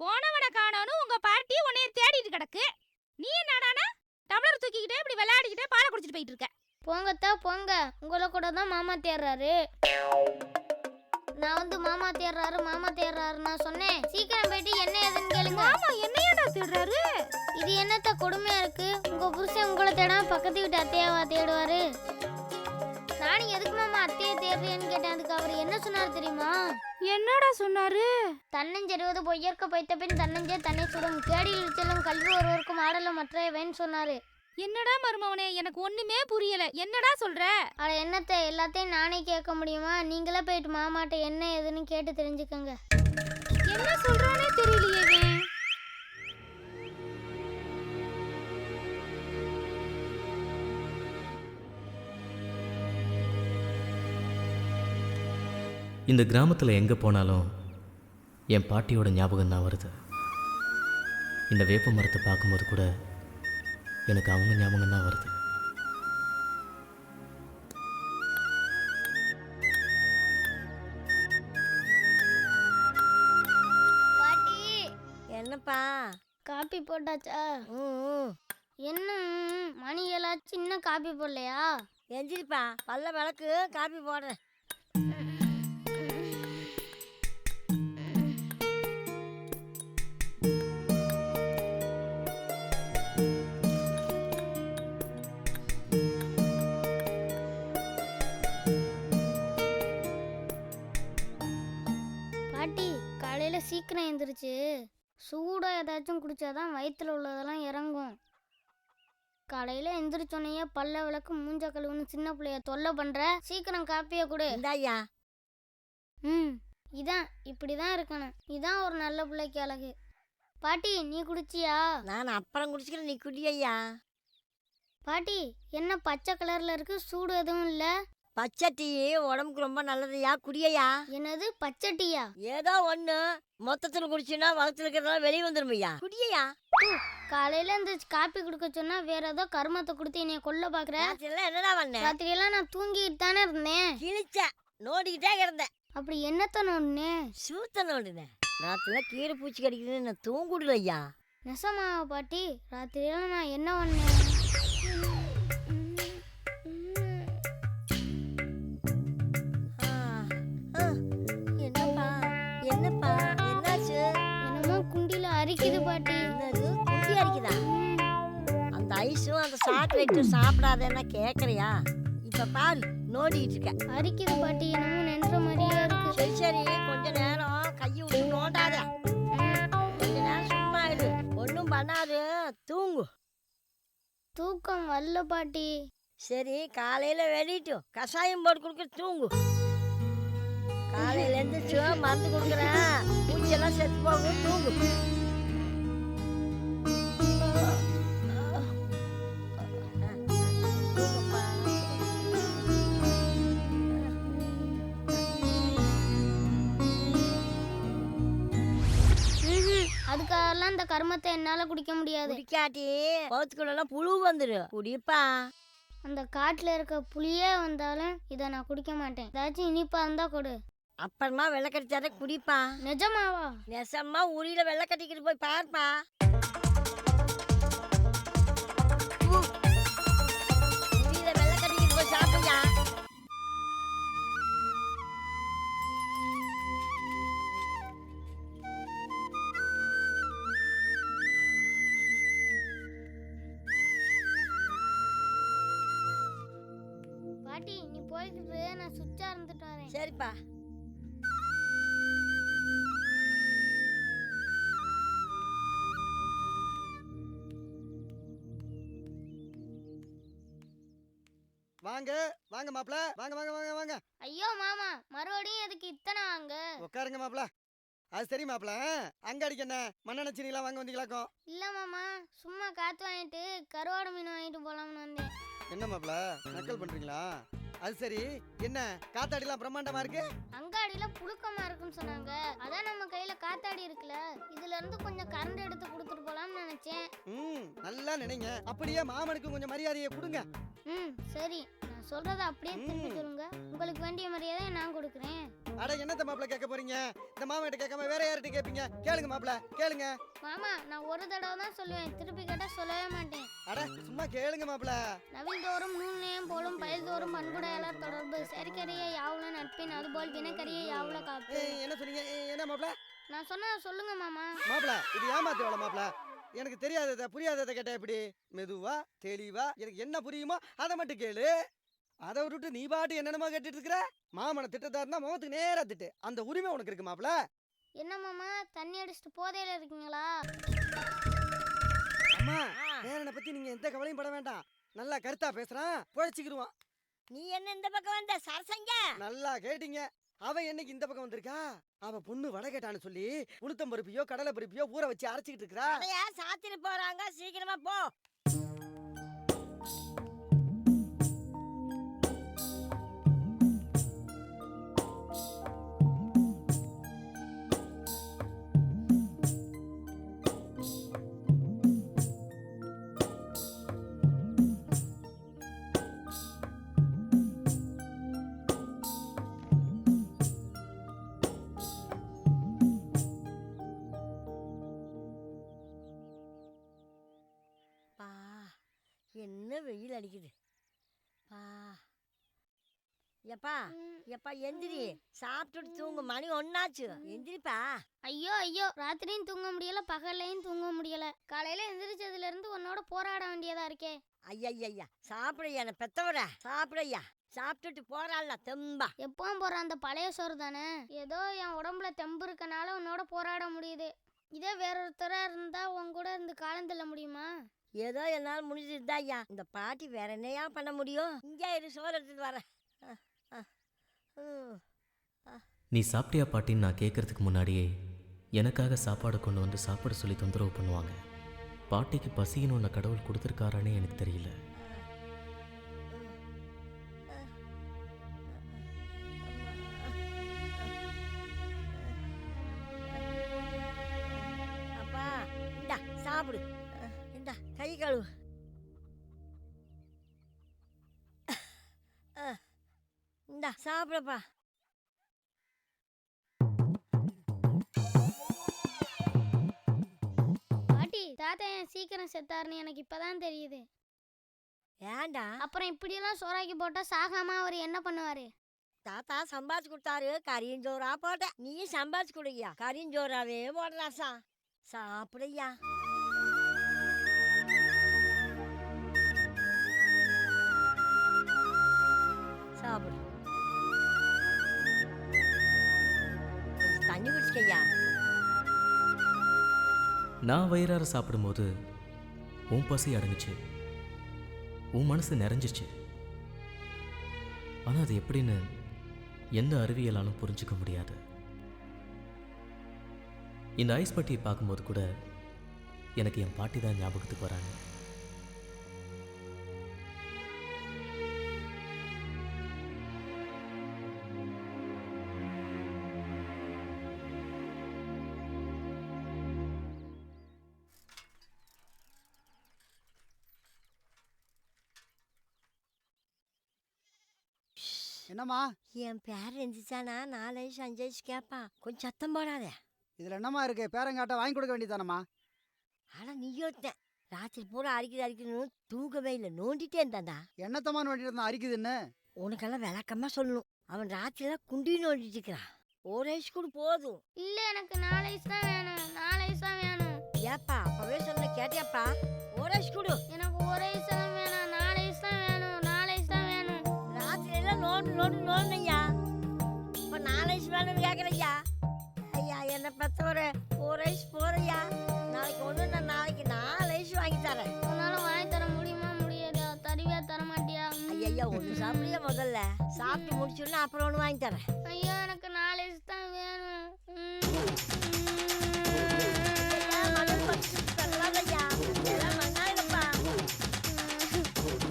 போனவனை காணோன்னு உங்க பார்ட்டி உன்னைய தேடிட்டு கிடக்கு. நீ என்னடானா டம்ளர் தூக்கிக்கிட்டே இப்படி விளையாடிக்கிட்டே பாலை குடிச்சிட்டு போயிட்டு இருக்க. போங்கத்தா போங்க. உங்களை கூட தான் மாமா தேடுறாரு. நான் வந்து மாமா தேடுறாரு நான் சொன்னேன். சீக்கிரம் போயிட்டு என்ன ஏதுன்னு கேளுங்க. மாமா என்னையடா தேடுறாரு? இது என்னத்த கொடுமையா இருக்கு? உங்க புருஷன் உங்களை தேடாம பக்கத்து வீட்டு அத்தையாவா தேடுவாரு? நானும் எதுக்கு மாமா அத்தையை தேடுறேன்னு கேட்டேன். அதுக்கு அவர் என்ன சொன்னார் தெரியுமா? என்னடா சொன்னாரு? தன்னஞ்செறிவது பொய்யற்க பொய்த்த பின் தன்னஞ்சே தன்னை சுடும், கேடியில் செல்லும் கல்வி ஒருவருக்கும் ஆடலும் மற்றவன் சொன்னாரு. என்னடா மருமவனே, எனக்கு ஒண்ணுமே புரியல. என்னடா சொல்ற? அட என்னத்தை, எல்லாத்தையும் நானே கேட்க முடியுமா? நீங்களே போயிட்டு மாமாட்ட என்ன ஏதுன்னு கேட்டு தெரிஞ்சுக்கங்க. என்ன சொல்றானே தெரியலையே இவன். இந்த கிராமத்தில் எங்கே போனாலும் என் பாட்டியோட ஞாபகம் தான் வருது. இந்த வேப்ப மரத்தை பார்க்கும்போது கூட எனக்கு அவங்க ஞாபகம் தான் வருது. பாட்டி, என்னப்பா? காப்பி போட்டாச்சா? என்ன மணி எல்லாம் சின்ன காப்பி போடலையா? எந்திரிப்பா, பல்ல விளக்கு, காப்பி போடுறேன். பாட்டி, காலையில சீக்கிரம் எழுந்திரிச்சு சூடா ஏதாச்சும் குடிச்சாதான் வயிற்றுல உள்ளதெல்லாம் இறங்கும். காலையில எந்திரிச்சோன்னையே பல்ல விளக்கு மூஞ்ச கழுவுன்னு சின்ன பிள்ளைய தொல்லை பண்ற. சீக்கிரம் காப்பியை கொடு. இந்தாயா. இதான் இப்படிதான் இருக்கணும். இதான் ஒரு நல்ல பிள்ளைக்கு அழகு. பாட்டி, நீ குடிச்சியா? நான் அப்புறம் குடிச்சுக்கிறேன், நீ குடி ஐயா. பாட்டி, என்ன பச்சை கலர்ல இருக்கு? சூடு எதுவும் இல்ல? பச்சை டீ உடம்புக்கு ரொம்ப நல்லதுயா, குடியா. என்னது பச்சை டீயா? ஏதோ ஒண்ணு மொத்தத்தில் குடிச்சுன்னா வகுத்துல இருக்கிறதெல்லாம் வெளியே வந்துடும் ஐயா, குடியா. காலையில இந்த காப்பி குடுக்க சொன்னா வேற ஏதோ கருமத்தை கொடுத்து என்னைய கொல்ல பாக்குற. என்னடா பண்ண? ராத்திரி எல்லாம் நான் தூங்கிட்டு தானே இருந்தேன். கிழிச்ச நோண்டிக்கிட்டே கிடந்தேன். அப்படி என்னத்த நோண்டினேன்? சூத்த நோண்டினேன். ராத்திரில கீரை பூச்சி கடிக்குதுன்னு நான் தூங்குடல ஐயா. நெசமாவா பாட்டி? ராத்திரியெல்லாம் நான் என்ன பண்ணேன்? என்னப்பா என்னப்பா என்னாச்சு? என்னமோ குண்டில அரிக்குது பாட்டி. என்னது குண்டி அரிக்குதா? அந்த ஐஸும் அந்த சாக்லேட்டும் சாப்பிடாதேன்னா கேட்குறியா? இப்போ பால் நோண்டிக்கிட்டு இருக்க. அரிக்குது பாட்டி, என்னமோ நின்ற மாதிரியே இருக்கு. சரி சரி, கொஞ்ச நேரம் கையை விட்டு நோண்டாத. கொஞ்ச நேரம் சும்மா இரு, ஒன்றும் பண்ணாது, தூங்கு. தூக்கம் வரல பாட்டி. சரி, காலையில வெளியிட்டு கஷாயம் போட்டு கொடுக்க, தூங்கு. காலையில எழுந்திரிச்சு மருந்து கொடுக்குறேன், பூச்செல்லாம் செத்து போகும், தூங்கு. அதுக்காகலாம் இந்த கர்மத்தை என்னால குடிக்க முடியாது. குடிக்காட்டி பௌத்துக்குள்ளெல்லாம் புழு வந்துரு, குடிப்பா. அந்த காட்டுல இருக்க புளியே வந்தாலும் இதை நான் குடிக்க மாட்டேன். ஏதாச்சும் இனிப்பா இருந்தா கொடு. அப்புறமா வெள்ளை கட்டிச்சார குடிப்பா. நிஜமாவா? நெசமா உரியில வெள்ளை கட்டிக்கிட்டு போய் பார்ப்பா. உரியில வெள்ளை கட்டிக்கிட்டு போய் சாப்பிடுயா. போய்கிட்டு இரு, நான் சுவிட்சா இருந்துட்டு வரேன். சரிப்பா. வாங்க வாங்க மாப்பிள, வாங்க வாங்க வாங்க வாங்க. ஐயோ மாமா, மறுபடியும் எதுக்கு இத்தனை வாங்க? உட்காருங்க மாப்பிள. அது சரி மாப்பிள, அங்க அடிக்க என்ன மண்ணெண்ணெய் சீனிலாம் வாங்க வந்தீங்களாக்கும்? இல்ல மாமா, சும்மா காத்து வாங்கிட்டு கருவாடு மீன் வாங்கிட்டு போலாம்னு வந்தேன். என்ன மாப்பிள நக்கல் பண்றீங்களா? அது சரி, என்ன காத்தாடிலாம் பிரம்மாண்டமா இருக்கு? அங்காடியில புழுக்கமா இருக்குன்னு சொன்னாங்க. அதான் நம்ம கையில காத்தாடி இருக்குல்ல, இதுல இருந்து கொஞ்சம் கரண்ட் எடுத்து கொடுத்துட்டு போலாம்னு நினைச்சேன். நல்லா நினைங்க. அப்படியே மாமனுக்கு கொஞ்சம் மரியாதையை கொடுங்க. சரி, நான் சொல்றத அப்படியே திருப்பி சொல்லுங்க. உங்களுக்கு வேண்டிய மரியாதையை நான் கொடுக்குறேன். அட என்னத்த மாப்பிள கேட்க போறீங்க? இந்த மாமன்கிட்ட கேட்காம வேற யார்கிட்ட கேட்பீங்க? கேளுங்க மாப்பிள, கேளுங்க. மாமா, நான் ஒரு தடவை தான் சொல்லுவேன், திருப்பி கேட்டா சொல்லவே மாட்டேன். அட சும்மா கேளுங்க மாப்பிள. நவில் தோறும் நூல்நேயம் போலும் பயில் தோறும் பண்புடையாளர் தொடர்பு சரிக்கரிய யாவுல நட்பின் அதுபோல் வினக்கரிய யாவுல காப்பு. என்ன சொன்னீங்க? என்ன மாப்பிள? நான் சொன்னா சொல்லுங்க மாமா. மாப்பிள இது ஏமாத்து வேலை மாப்பிள. எனக்கு தெரியாததை புரியாததை கேட்டா எப்படி? மெதுவா தெளிவா எனக்கு என்ன புரியுமோ அதை மட்டும் கேளு. அதை விட்டுட்டு நீ பாட்டு என்னென்னமோ கேட்டுட்டு இருக்கிற. மாமனை திட்டத்தா இருந்தா முகத்துக்கு நேரா திட்டு. அந்த உரிமை உனக்கு இருக்கு மாப்பிள. என்ன மாமா, தண்ணி அடிச்சுட்டு போதையில இருக்கீங்களா? அம்மா, பேரனை பத்தி நீங்க எந்த கவலையும் பட வேண்டாம். நல்லா கருத்தா பேசுறான், புழைச்சிக்கிடுவான். நீ என்ன இந்த பக்கம் வந்த சரசங்க? நல்லா கேட்டீங்க. அவன் என்னைக்கு இந்த பக்கம் வந்திருக்கா? அவ பொண்ணு வடை கேட்டான்னு சொல்லி உளுத்தம் பருப்பியோ கடலை பருப்பியோ ஊற வச்சு அரைச்சிக்கிட்டு இருக்கா. அதையா சாத்திட்டு போறாங்க, சீக்கிரமா போ. என்ன வெயில் அடிக்குது பா. எப்பா எப்பா எந்திரி, சாப்பிட்டுட்டு தூங்கு. மணி 1 ஆச்சு, எந்திரிப்பா. ஐயோ ஐயோ, ராத்திரியும் தூங்க முடியல, பகல்லையும் தூங்க முடியல. காலையில எந்திரிச்சதுல இருந்து உன்னோட போராட வேண்டியதா இருக்கே. ஐயா சாப்பிடையா, நான் பெத்தவர சாப்பிடையா. சாப்பிட்டுட்டு போறாள்ல தெம்பா. எப்பவும் போற அந்த பழைய சோறு தானே. ஏதோ என் உடம்புல தெம்பு இருக்கனால உன்னோட போராட முடியுது. இதே வேறொருத்தரா இருந்தா உன் கூட இருந்து காலம் தள்ள முடியுமா? ஏதோ என்னால் முடிஞ்சிருந்தா ஐயா. இந்த பாட்டி வேற என்னையா பண்ண முடியும்? இங்கே இரு, சோறு எடுத்துட்டு வரேன். நீ சாப்பிட்டியா பாட்டின்னு நான் கேட்கறதுக்கு முன்னாடியே எனக்காக சாப்பாடு கொண்டு வந்து சாப்பிட சொல்லி தொந்தரவு பண்ணுவாங்க. பாட்டிக்கு பசின்னு ஒன்று கடவுள் கொடுத்துருக்காரானே எனக்கு தெரியல. அப்பா இந்தா சாப்பிடு. இந்தா கை கழுவு. இந்தா சாப்பிடப்பா. பாட்டி, தாத்தா ஏன் சீக்கிரம் செத்தாருன்னு எனக்கு இப்பதான் தெரியுது. ஏண்டா? அப்புறம் இப்படியெல்லாம் சோறாக்கி போட்டா சாகாம அவர் என்ன பண்ணுவாரு? தாத்தா சம்பாதிச்சு கொடுத்தாரு, கரியஞ்சோறா போட்ட. நீ சம்பாதிச்சு கொடுயா, கரியஞ்சோறாவே போடுறாசா. சாப்பிடையா. சாப்பிடு. கொஞ்சம் தண்ணி குடிச்சுக்கையா. நான் வயிறார சாப்பிடும்போது உன் பசி அடங்குச்சு, உன் மனசு நிறைஞ்சிச்சு. ஆனால் அது எப்படின்னு எந்த அறிவியலாலும் புரிஞ்சுக்க முடியாது. இந்த ஐஸ் பட்டியை பார்க்கும்போது கூட எனக்கு என் பாட்டி தான் ஞாபகத்துக்கு வராங்க. என்னம்மா என் பேர் எந்திரிச்சானா 4 வயசு 5 வயசு கேட்பான். கொஞ்சம் சத்தம் போடாத. இதில் என்னம்மா இருக்கு? பேரங்காட்ட வாங்கி கொடுக்க வேண்டியதானம்மா. ஆனால் நீ யோசித்தேன், ராத்திரி பூரா அரிக்குது தூங்கவே இல்லை, நோண்டிட்டே இருந்தான்டா. என்னத்தம்மா நோண்டிட்டு இருந்தான் அரிக்குதுன்னு? உனக்கெல்லாம் விளக்கமாக சொல்லணும். அவன் ராத்திரிலாம் குண்டி நோண்டிட்டு இருக்கிறான். 1 வயசு கூட போதும். இல்ல, எனக்கு 4 வயசு தான் வேணும். 4 வயசு தான் வேணும். ஏப்பா அப்பவே சொன்ன கேட்டியாப்பா? 1 வயசு கொடு. எனக்கு 1 வயசு தான் வேணும். 4 வயசு தான் வேணும். 4 வயசு தான் வேணும். ராத்திரியெல்லாம் நோண்டு என்ன பெத்தவரு 4 ஐஸ் போறியா? நாளைக்கு ஒன்று நான் நாளைக்கு 4 ஐஸ் வாங்கி தரேன். உன்னால வாங்கி தர முடியுமா முடியாதா? தருவியா தர மாட்டியா? ஐயா ஒன்று சாப்பிடுறியா முதல்ல? சாப்பிட்டு முடிச்சுன்னா அப்புறம் ஒன்று வாங்கி தரேன். ஐயோ எனக்கு 4 ஐஸ் தான் வேணும். ஐயா, மணல் பறிச்சு தரலாதையா. இதெல்லாம் மண்ணாயிரப்பா.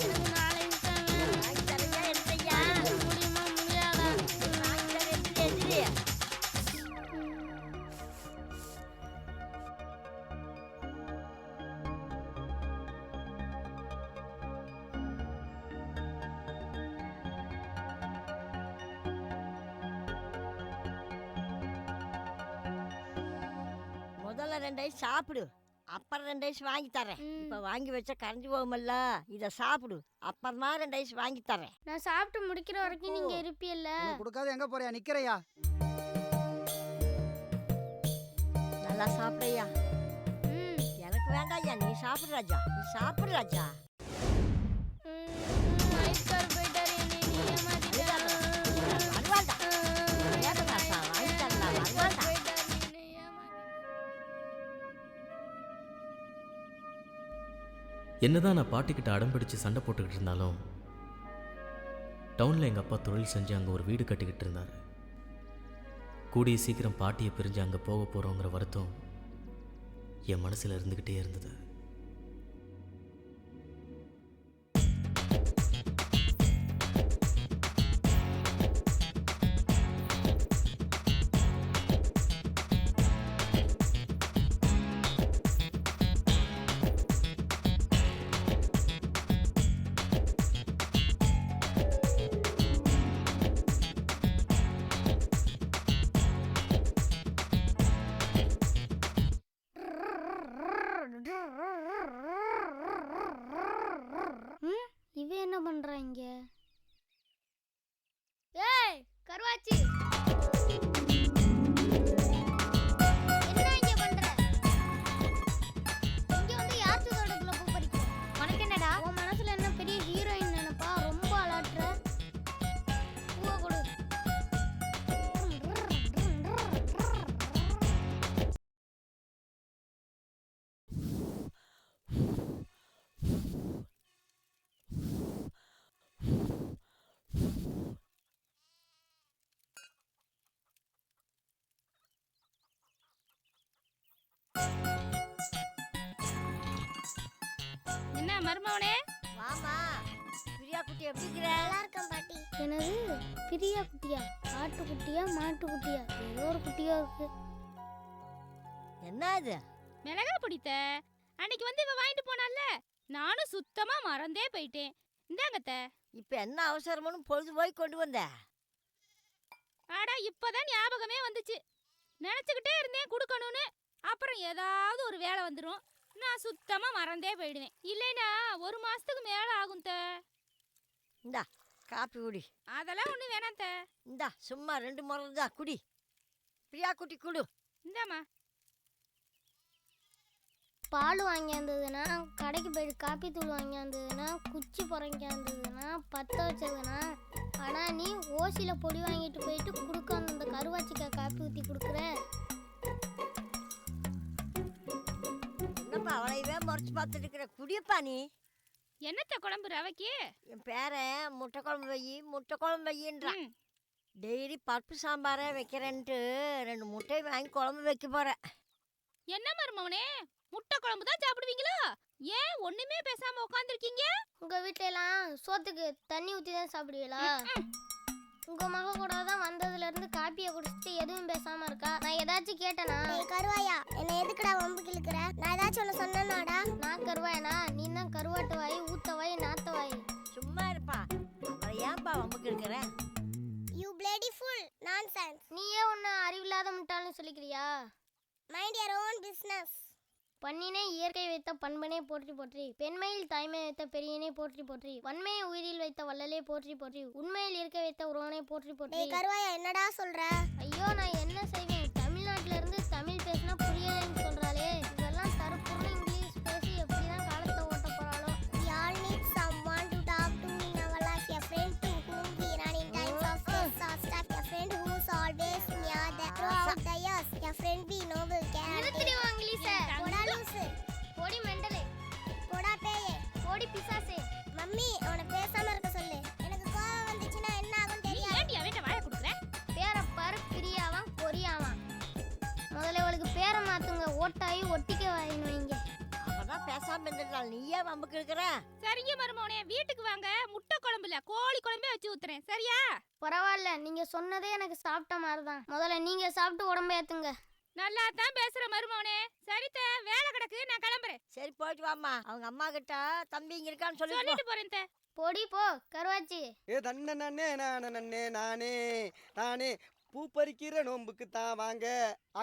எனக்கு 4 ஐஸ் தான் வேணும். வாங்கி தரையா எடுத்தையா? முடியுமா முடியாதா? வாங்கி தரேன் எதிரி. முதல்ல 2 ஐஸ் சாப்பிடு, அப்புறம் 2 ஐஸ் வாங்கி தரேன். இப்போ வாங்கி வச்சா கரைஞ்சி போகுமல்ல, இதை சாப்பிடு, அப்புறமா 2 ஐஸ் வாங்கி தரேன். நான் சாப்பிட்டு முடிக்கிற வரைக்கும் நீங்க இருப்பீல்ல? உனக்கு கொடுக்காத எங்கே போறியா நிற்கிறையா? நல்லா சாப்பிடுறியா? ம். எனக்கு வேண்டாம்யா, நீ சாப்பிடு ராஜா, நீ சாப்பிடு ராஜா. ஐஸ்கார் போயிட்டாரு, என்னை நீ ஏமாத்திட்ட. வருவாண்டா, வேதகாசா வாங்கி தரலாம், வருவாண்டா. போயிட்டாரு, என்னை ஏமாத்திட்ட. என்னதான் நான் பாட்டிக்கிட்ட அடம் பிடிச்சு சண்டை போட்டுக்கிட்டு இருந்தாலும் டவுனில் எங்கள் அப்பா தொழில் செஞ்சு அங்கே ஒரு வீடு கட்டிக்கிட்டு இருந்தார். கூடிய சீக்கிரம் பாட்டியை பிரிஞ்சு அங்கே போக போகிறோங்கிற வருத்தம் என் மனசில் இருந்துக்கிட்டே இருந்தது. இவ என்ன பண்றா இங்க? ஏய் கருவாச்சி, என்ன இங்க பண்ற? இங்க வந்து யார் தோட்டத்துக்குள்ள பூ பறிக்கிற? உனக்கு என்னடா? உன் மனசுல என்ன பெரிய ஹீரோயின் நினைப்பா? ரொம்ப அலட்ற. பூவை கொடு. என்ன மருமவனே? வாமா, பிரியா குட்டி எப்படி இருக்கிற? நல்லா இருக்கேன் பாட்டி. என்னது பிரியா குட்டியா? ஆட்டுக்குட்டியா மாட்டுக்குட்டியா? ஏதோ ஒரு குட்டியா இருக்கு. என்ன இது? மிளகா பிடித்த அன்னைக்கு வந்து இவ வாங்கிட்டு போனால, நானும் சுத்தமா மறந்தே போயிட்டேன். இந்தாங்கத்த. இப்போ என்ன அவசரமுன்னு பொழுது போய் கொண்டு வந்த? ஆடா இப்பதான் ஞாபகமே வந்துச்சு. நினைச்சுக்கிட்டே இருந்தேன் கொடுக்கணும்னு. அப்புறம் ஏதாவது ஒரு வேலை வந்துடும், நான் சுத்தமா மறந்தே போயிடுவேன். இல்லைனா 1 மாசத்துக்கு மேல ஆகும் த. இந்தா காப்பி குடி. அதெல்லாம் ஒண்ணு வேணாம் த. இந்தா சும்மா 2 முறை தான் குடி. பிரியா குட்டி குடு. இந்தாம்மா. பால் வாங்கியாந்ததுன்னா, கடைக்கு போயிட்டு காப்பி தூள் வாங்கியாந்ததுன்னா, குச்சி புறங்கியாந்ததுன்னா, பற்ற வச்சதுன்னா, ஆனால் நீ ஓசியில் பொடி வாங்கிட்டு போயிட்டு கொடுக்காம அந்த கருவாச்சிக்காய் காப்பி ஊற்றி கொடுக்குற. என்னப்பா அவளையவே முறைச்சு பார்த்துட்டு இருக்கிற? குடியப்பா நீ. என்னத்த குழம்பு ரவைக்கு? என் பேரன் முட்டை குழம்பு முட்டை குழம்பு வையின்றான். டெய்லி பருப்பு சாம்பாரே வைக்கிறேன்ட்டு 2 முட்டையை வாங்கி குழம்பு வைக்க போகிறேன். என்ன மருமவனே, முட்டை குழம்பு தான் சாப்பிடுவீங்களா? ஏன் ஒண்ணுமே பேசாம உட்காந்துருக்கீங்க? உங்கள் வீட்டிலலாம் சோத்துக்கு தண்ணி ஊற்றி தான் சாப்பிடுவீங்களா? உங்கள் மக கூட தான் வந்ததுலேருந்து காப்பியை குடிச்சிட்டு எதுவும் பேசாமல் இருக்கா. நான் ஏதாச்சும் கேட்டேனா? கருவாயா, என்ன எதுக்குடா வம்பு கிழக்குற? நான் ஏதாச்சும் ஒன்று சொன்னேனாடா? நான் கருவாயனா? நீ தான் கருவாட்டு வாய், ஊத்த வாய், நாத்த வாய். சும்மா இருப்பா, அவளை ஏன்பா வம்புக்கு இருக்கிற? You bloody fool nonsense. நீயே ஒன்று அறிவில்லாத முட்டாள்னு சொல்லிக்கிறியா? Mind your own business. பண்ணினை இயற்கை வைத்த பண்பனே போற்றி போற்றி, பெண்மையில் தாய்மை வைத்த பெரியனே போற்றி போற்றி, வன்மையை உயிரில் வைத்த வள்ளலே போற்றி போற்றி, உண்மையில் இருக்க வைத்த உறவனை போற்றி போற்றி. கருவாயா என்னடா சொல்ற? ஐயோ நான் என்ன செய்வேன்? தமிழ்நாட்டில இருந்து தமிழ் பேசினா புரியலன்னு சொல்றாளே. இதெல்லாம் தரப்புன்னு இங்கிலீஷ் பேசி எப்படிதான் காலத்தை ஓட்ட போறாளோ. We all need someone to talk to in our life. A friend to whom we run in times of stress or stuff. A friend who's always near throughout the years. A friend baby நோபல் நிறுத்திடி carrot வாங்கிலீச. போடா லூசு போடி மெண்டலே. போடா பேயே போடி பிசாசே. Mummy அவனை பேசாம இருக்க சொல்லு எனக்கு கோவம் வந்துச்சுன்னா என்ன ஆகும் நீ தெரியாது ஏன்டி அவன்கிட்ட வாயை கொடுக்குற? பேரை பாரு பிரியாவான் கொரியாவான். முதல்ல இவளுக்கு பேரை மாத்துங்க. ஓட்டாயி ஒட்டிக்க வாயின்னு வைங்க. அவதான் பேசாம இருந்துட்டாள், நீயே வம்புக்கு இருக்கிற. சரிங்க மருமவனே, வீட்டுக்கு வாங்க. முட்டை குழம்பு இல்ல, கோழி குழம்பே வச்சு ஊத்துறேன். சரியா? பரவாயில்ல, நீங்க சொன்னதே எனக்கு சாப்பிட்ட மாதிரி தான். முதல்ல நீங்க சாப்பிட்டு உடம்ப ஏத்துங்க. நல்லா தான் பேசுற மருமவனே. சரித்த, வேலை கிடக்கு, நான் கிளம்புறேன். சரி போயிட்டு வாம்மா. அவங்க அம்மா கிட்ட தம்பி இங்க இருக்கான்னு சொல்லிட்டு சொல்லிட்டு போறேன் தே. பொடி போ கருவாச்சி. ஏ தன்ன நன்னே நானே நானே நானே பூ பறிக்கிற நோம்புக்கு தான் வாங்க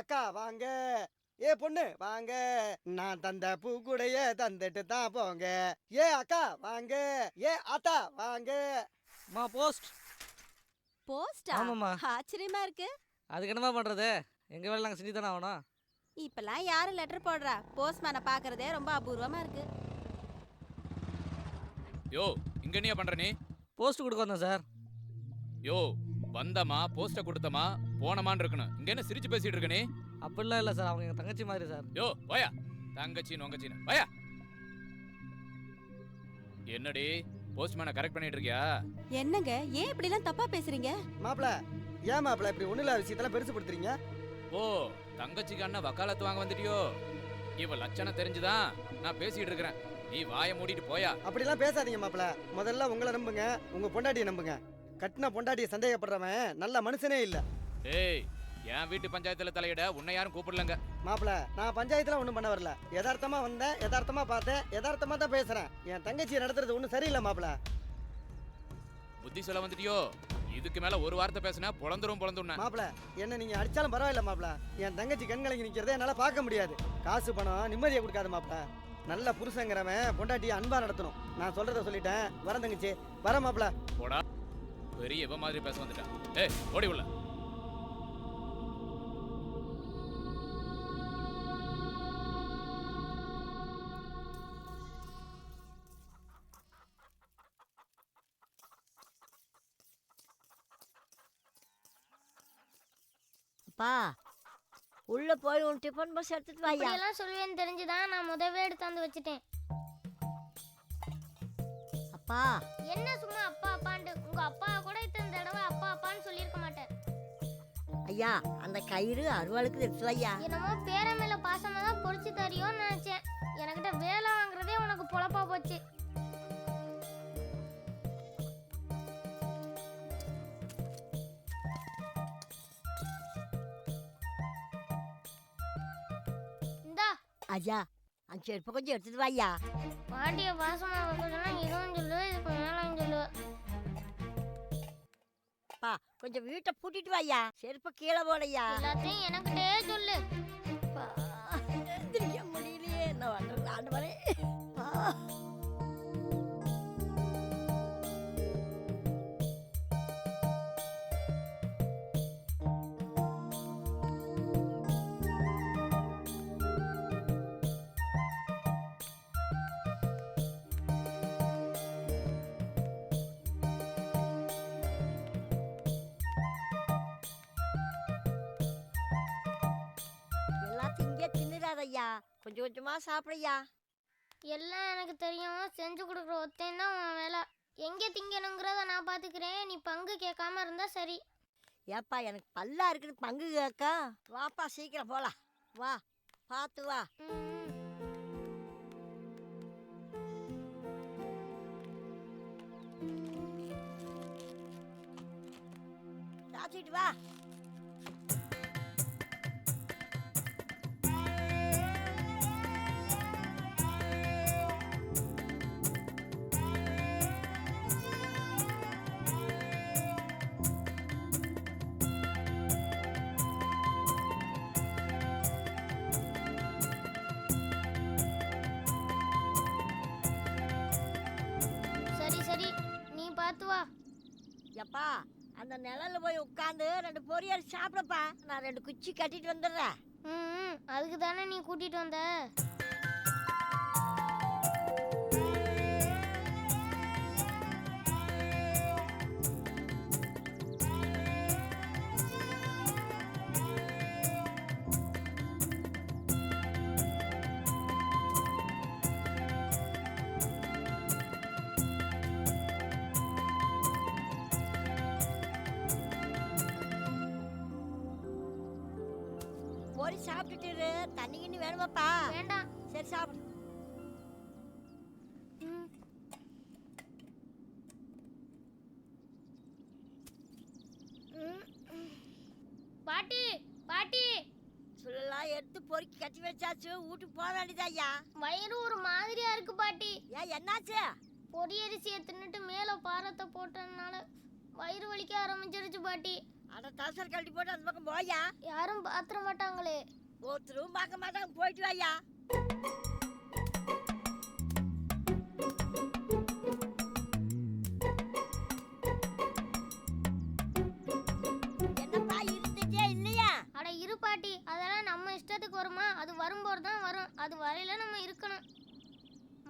அக்கா வாங்க. ஏ பொண்ணு வாங்க, நான் தந்த பூ கூடைய தந்துட்டு தான் போங்க. ஏ அக்கா வாங்க, ஏ ஆத்தா வாங்க. மா போஸ்ட். போஸ்டா? ஆமாம்மா. ஆச்சரியமா இருக்கு. அதுக்கு என்னமா பண்றது, எங்க வேலை நாங்கள் செஞ்சு தானே ஆகணும். இப்பெல்லாம் யாரு லெட்டர் போடுறா? போஸ்ட்மேனை பார்க்கறதே ரொம்ப அபூர்வமா இருக்கு. யோ இங்க என்னையா பண்ற நீ? போஸ்ட் கொடுக்க வந்தேன் சார். யோ வந்தமா போஸ்ட கொடுத்தமா போனமான்னு இருக்கணும். இங்க என்ன சிரிச்சு பேசிட்டு இருக்க நீ? அப்படிலாம் இல்லை சார், அவங்க எங்கள் தங்கச்சி மாதிரி சார். யோ வாயா, தங்கச்சி நொங்கச்சின்னு வாயா. என்னடி போஸ்ட்மேனை கரெக்ட் பண்ணிட்டு இருக்கியா? என்னங்க ஏன் இப்படிலாம் தப்பா பேசுறீங்க? மாப்பிள ஏன் மாப்பிள இப்படி ஒண்ணு இல்லாத விஷயத்தெல்லாம் பெருசு படுத்துறீங்க? ஓ தங்கச்சிக்கு அண்ணன் வக்காலத்து வாங்க வந்துட்டியோ? இவ லட்சணம் தெரிஞ்சுதான் நான் பேசிட்டு இருக்கிறேன். நீ வாயை மூடிட்டு போயா. அப்படிலாம் பேசாதீங்க மாப்பிள. முதல்ல உங்களை நம்புங்க, உங்க பொண்டாட்டியை நம்புங்க. கட்டின பொண்டாட்டியை சந்தேகப்படுறவன் நல்ல மனுஷனே இல்ல. டேய் என் வீட்டு பஞ்சாயத்துல தலையிட உன்னை யாரும் கூப்பிடலங்க. மாப்பிள நான் பஞ்சாயத்துல ஒண்ணும் பண்ண வரல. யதார்த்தமா வந்தேன், யதார்த்தமா பார்த்தேன், யதார்த்தமா தான் பேசுறேன். என் தங்கச்சியை நடத்துறது ஒன்றும் சரியில்லை மாப்பிள. புத்தி சொல்ல வந்துட்டியோ? இதுக்கு மேல ஒரு வார்த்தை பேசினா பொழந்துரும். மாப்பிள என்ன நீங்க அடிச்சாலும் பரவாயில்ல மாப்பிள. என் தங்கச்சி கண்கலங்கி நிக்கிறதே என்னால பார்க்க முடியாது. காசு பணம் நிம்மதியை கொடுக்காது மாப்பிள. நல்ல புருஷங்கிறவன் பொண்டாட்டியை அன்பா நடத்தணும். நான் சொல்றத சொல்லிட்டேன். வர தங்கச்சி, வர மாப்பிள. போடா, பெரிய இவ மாதிரி பேச வந்துட்டான். ஏய் ஓடி உள்ள. அப்பா உள்ள போய் உன் டிஃபன் பாக்ஸ் எடுத்துட்டு வாயா. இப்படியெல்லாம் சொல்லுவேன்னு தெரிஞ்சுதான் நான் முதவே எடுத்தாந்து வச்சுட்டேன். அப்பா என்ன சும்மா அப்பா அப்பான்ட்டு? உங்க அப்பா கூட இத்தனை தடவை அப்பா அப்பான்னு சொல்லியிருக்க மாட்டேன். ஐயா அந்த கயிறு அருவாளுக்கு எடுத்து வையா. என்னமோ பேர மேல பாசமா தான் பொறிச்சு தரியோன்னு நினைச்சேன். எனக்கிட்ட வேலை வாங்குறதே உனக்கு பொழப்பா போச்சு. இந்தா ஐயா அந்த செருப்பை கொஞ்சம் எடுத்துட்டு வாயா. பாட்டிய பாசமா வைக்கிறதுனா இதுவும் சொல்லு, இதுக்கு மேலும் சொல்லு. அப்பா கொஞ்சம் வீட்டை பூட்டிட்டு வாயா. செருப்பை கீழே போடையா. எல்லாத்தையும் எனக்கிட்டே சொல்லு. எந்திரிக்க முடியலையே, என்ன பண்றது ஆண்டவரே. எல்லாத்தையும் இங்கே தின்னுறாதையா, கொஞ்சம் கொஞ்சமா சாப்பிடையா. எல்லாம் எனக்கு தெரியும். செஞ்சு கொடுக்குற ஒத்தையும் தான் உன் வேலை. எங்கே திங்கணுங்கிறத நான் பார்த்துக்கிறேன். நீ பங்கு கேட்காம இருந்தா சரி. ஏப்பா எனக்கு பல்லா இருக்குது பங்கு கேக்கா. வாப்பா சீக்கிரம் போலாம். வா பார்த்து வா. ம். சாப்பிட்டு வா. சரி சரி, நீ பார்த்து வா. எப்பா அந்த நிழல்ல போய் உட்காந்து 2 பொரியல் சாப்பிடப்பா. நான் 2 குச்சி கட்டிட்டு வந்துடுறேன். ம், அதுக்கு தானே நீ கூட்டிட்டு வந்த. பொரி சாப்பிட்டுட்டு இரு. தண்ணி கிண்ணி வேணுமாப்பா? வேண்டாம். சரி சாப்பிடு. ம். ம். பாட்டி பாட்டி சொல்லலாம் எடுத்து பொறுக்கி கட்டி வச்சாச்சு. வீட்டுக்கு போக வேண்டியதா ஐயா? வயிறு ஒரு மாதிரியா இருக்கு பாட்டி. ஏன் என்னாச்சு? பொரியரிசியை தின்னுட்டு மேலே பாரத்தை போட்டதுனால வயிறு வலிக்க ஆரம்பிச்சிருச்சு பாட்டி. அட தசர் கழட்டி போட்டு அந்த பக்கம் போயா. யாரும் பாத்திர மாட்டாங்களே. ஒருத்தரும் பார்க்க மாட்டாங்க. போயிட்டு வாயா. என்னப்பா இருந்துச்சே இல்லையா? அட இரு பாட்டி, அதெல்லாம் நம்ம இஷ்டத்துக்கு வருமா? அது வரும்போது தான் வரும். அது வரையில நம்ம இருக்கணும்.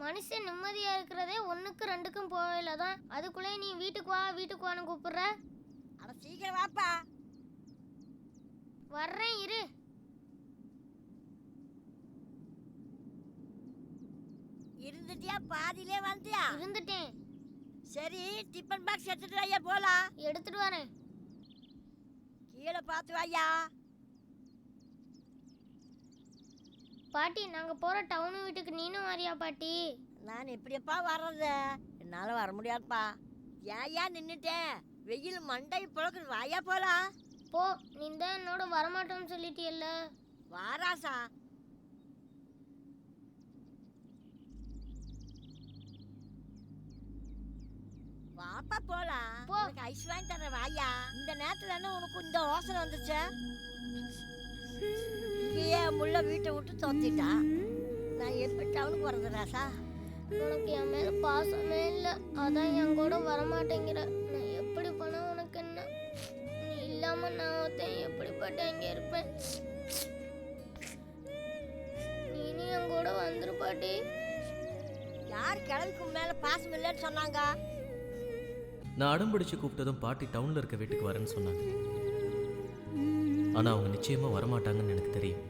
மனுஷன் நிம்மதியா இருக்கிறதே 1க்கு 2க்கும் போகல தான். அதுக்குள்ளே நீ வீட்டுக்கு வா வீட்டுக்கு வான்னு கூப்பிடுற. அட சீக்கிரம் வாப்பா. வர்றேன் இரு. இருந்துட்டியா? பாதியிலே வந்துட்டியா? இருந்துட்டேன். சரி டிஃபன் பாக்ஸ் எடுத்துட்டு வாயா போலாம். எடுத்துட்டு வரேன். கீழே பார்த்து வாயா. பாட்டி நாங்க போற டவுன் வீட்டுக்கு நீனும் வரியா பாட்டி? நான் எப்படியப்பா வர்றது? என்னால வர முடியாதுப்பா. ஏன் நின்னுட்டேன்? வெயில் மண்டை புழக்குது. வாயா போலாம். போ, நீ தான் என்னோட வரமாட்டோம்னு சொல்லிட்டியல்ல. வாராசா. வாப்பா போலாம். போ. உனக்கு ஐஸ் வாங்கி தர வாயா. இந்த நேரத்துல என்ன உனக்கு இந்த யோசனை வந்துச்சு? இங்கேயே முள்ள வீட்டை விட்டு தோத்திட்டா. நான் எப்படி டவுனுக்கு வர்றது ராசா? உனக்கு என் மேல பாசமே இல்லை, அதான் என் கூட வரமாட்டேங்கிற. நான் எப்படி பண்ண உனக்கு என்ன? நீ இல்லாம நான் ஒருத்தன் எப்படிப்பட்ட இங்க இருப்பேன்? நீனும் என் கூட வந்துரு பாட்டி. யார் கிழவிக்கு மேல பாசம் இல்லைன்னு சொன்னாங்க? நான் அடம் பிடிச்சு கூப்பிட்டதும் பாட்டி டவுனில் இருக்க வீட்டுக்கு வரேன்னு சொன்னாங்க. ஆனால் அவங்க நிச்சயமாக வரமாட்டாங்கன்னு எனக்கு தெரியும்.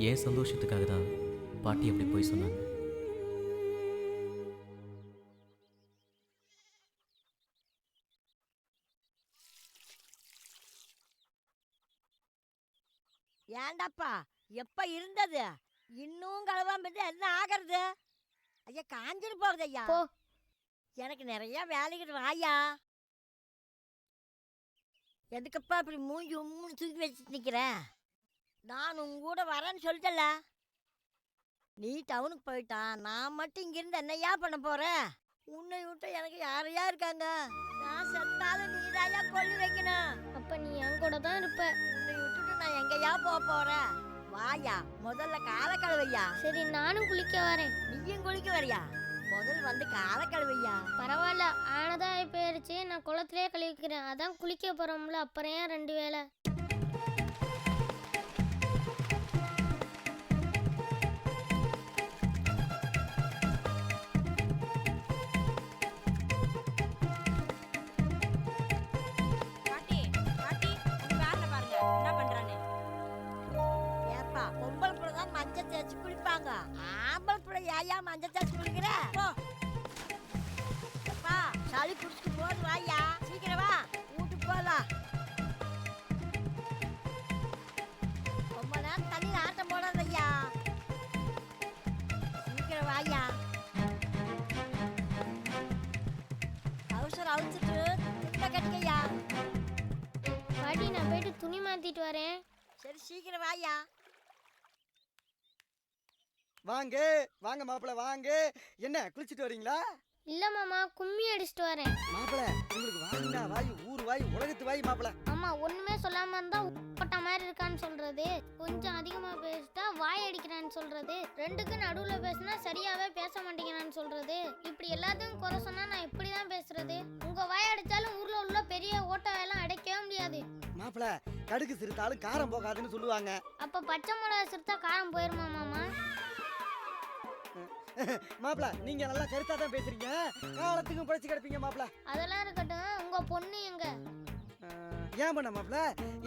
என் சந்தோஷத்துக்காக தான் பாட்டி அப்படி போய் சொன்னாங்க. ஏண்டாப்பா எப்ப இருந்தது? இன்னும் கலவாம இருந்தா என்ன ஆகிறது? ஐயா காஞ்சிட்டு போகுது ஐயா. போ. எனக்கு நிறைய வேலைகள் வாயா. எதுக்கப்பா இப்படி மூஞ்சி உம்முன்னு தூக்கி வச்சுட்டு நிக்கிற? நான் உங்க கூட வரேன்னு சொல்லிட்டல. நீ டவுனுக்கு போயிட்டா, நான் மட்டும் இங்கிருந்து என்னையா பண்ண போறேன்? உன்னை விட்டு எனக்கு யாரையா இருக்காங்க? நான் செத்தாலும் நீதாயா கொல்லி வைக்கணும். அப்ப நீ என் கூட தான் இருப்ப. உன்னை விட்டுட்டு நான் எங்கயா போக போறேன்? வாயா, முதல்ல காலை கழுவையா. சரி நானும் குளிக்க வரேன். நீயும் குளிக்க வரியா? முதல் வந்து காலை கழுவையா. பரவாயில்ல, ஆனதா போயிருச்சு. நான் குளத்திலே கழுவிக்கிறேன். அதான் குளிக்க போறோம்ல, அப்புறம் ஏன் 2 வேளை? பாட்டி பாட்டி உங்க வேலை பாருங்க என்ன பண்றானே. ஏப்பா பொம்பளை பிள்ளை தான் மஞ்சள் தேய்ச்சி குளிப்பாங்க. ஆம்பளை பிள்ளை ஏயா மஞ்சள் தேய்ச்சி குளிக்கிற? போ. அப்பா சளி குடிச்சிட்டு போது வாயா. சீக்கிரம் வா, வீட்டுக்கு போலாம். ரொம்ப நேரம் தண்ணியில் ஆட்டம் போடாத ஐயா. சீக்கிரம் வாயா. அவசரம் அவுத்துட்டு துண்டை கட்டிக்கையா. பாட்டி நான் போயிட்டு துணி மாத்திட்டு வரேன். சரி சீக்கிரம் வாயா. வாங்க வாங்க மாப்பிள்ள வாங்க. என்ன குளிச்சுட்டு வரீங்களா? இல்ல மாமா, கும்மி அடிச்சிட்டு வரேன். மாப்பிள்ள உங்களுக்கு வாய்டா வாய், ஊர் வாய், உலகத்து வாய் மாப்பிள்ள. ஆமா, ஒண்ணுமே சொல்லாம இருந்தா போட்ட மாதிரி இருக்கான்னு சொல்றது, கொஞ்சம் அதிகமா பேசிட்டா வாய் அடிக்கிறான்னு சொல்றது, 2க்கு நடுவுல பேசினா சரியாவே பேச மாட்டேங்கிறான்னு சொல்றது, இப்படி எல்லாத்தையும் குறை சொன்னா நான் எப்படிதான் பேசுறது? உங்க வாய் அடிச்சாலும் ஊர்ல உள்ள பெரிய ஓட்டவையெல்லாம் அடைக்கவே முடியாது. மாப்பிள்ள கடுகு சிறுத்தாலும் காரம் போகாதுன்னு சொல்லுவாங்க. அப்ப பச்சை மிளகா சிறுத்தா காரம் போயிருமா மாமா? மாப்பிள்ள நீங்க நல்லா கருத்தா தான் பேசுறீங்க. காலத்துக்கும் பழிச்சு கிடப்பீங்க மாப்பிள்ள. அதெல்லாம் இருக்கட்டும், உங்க பொண்ணு எங்க? ஏன் பண்ண மாப்பிள்ள,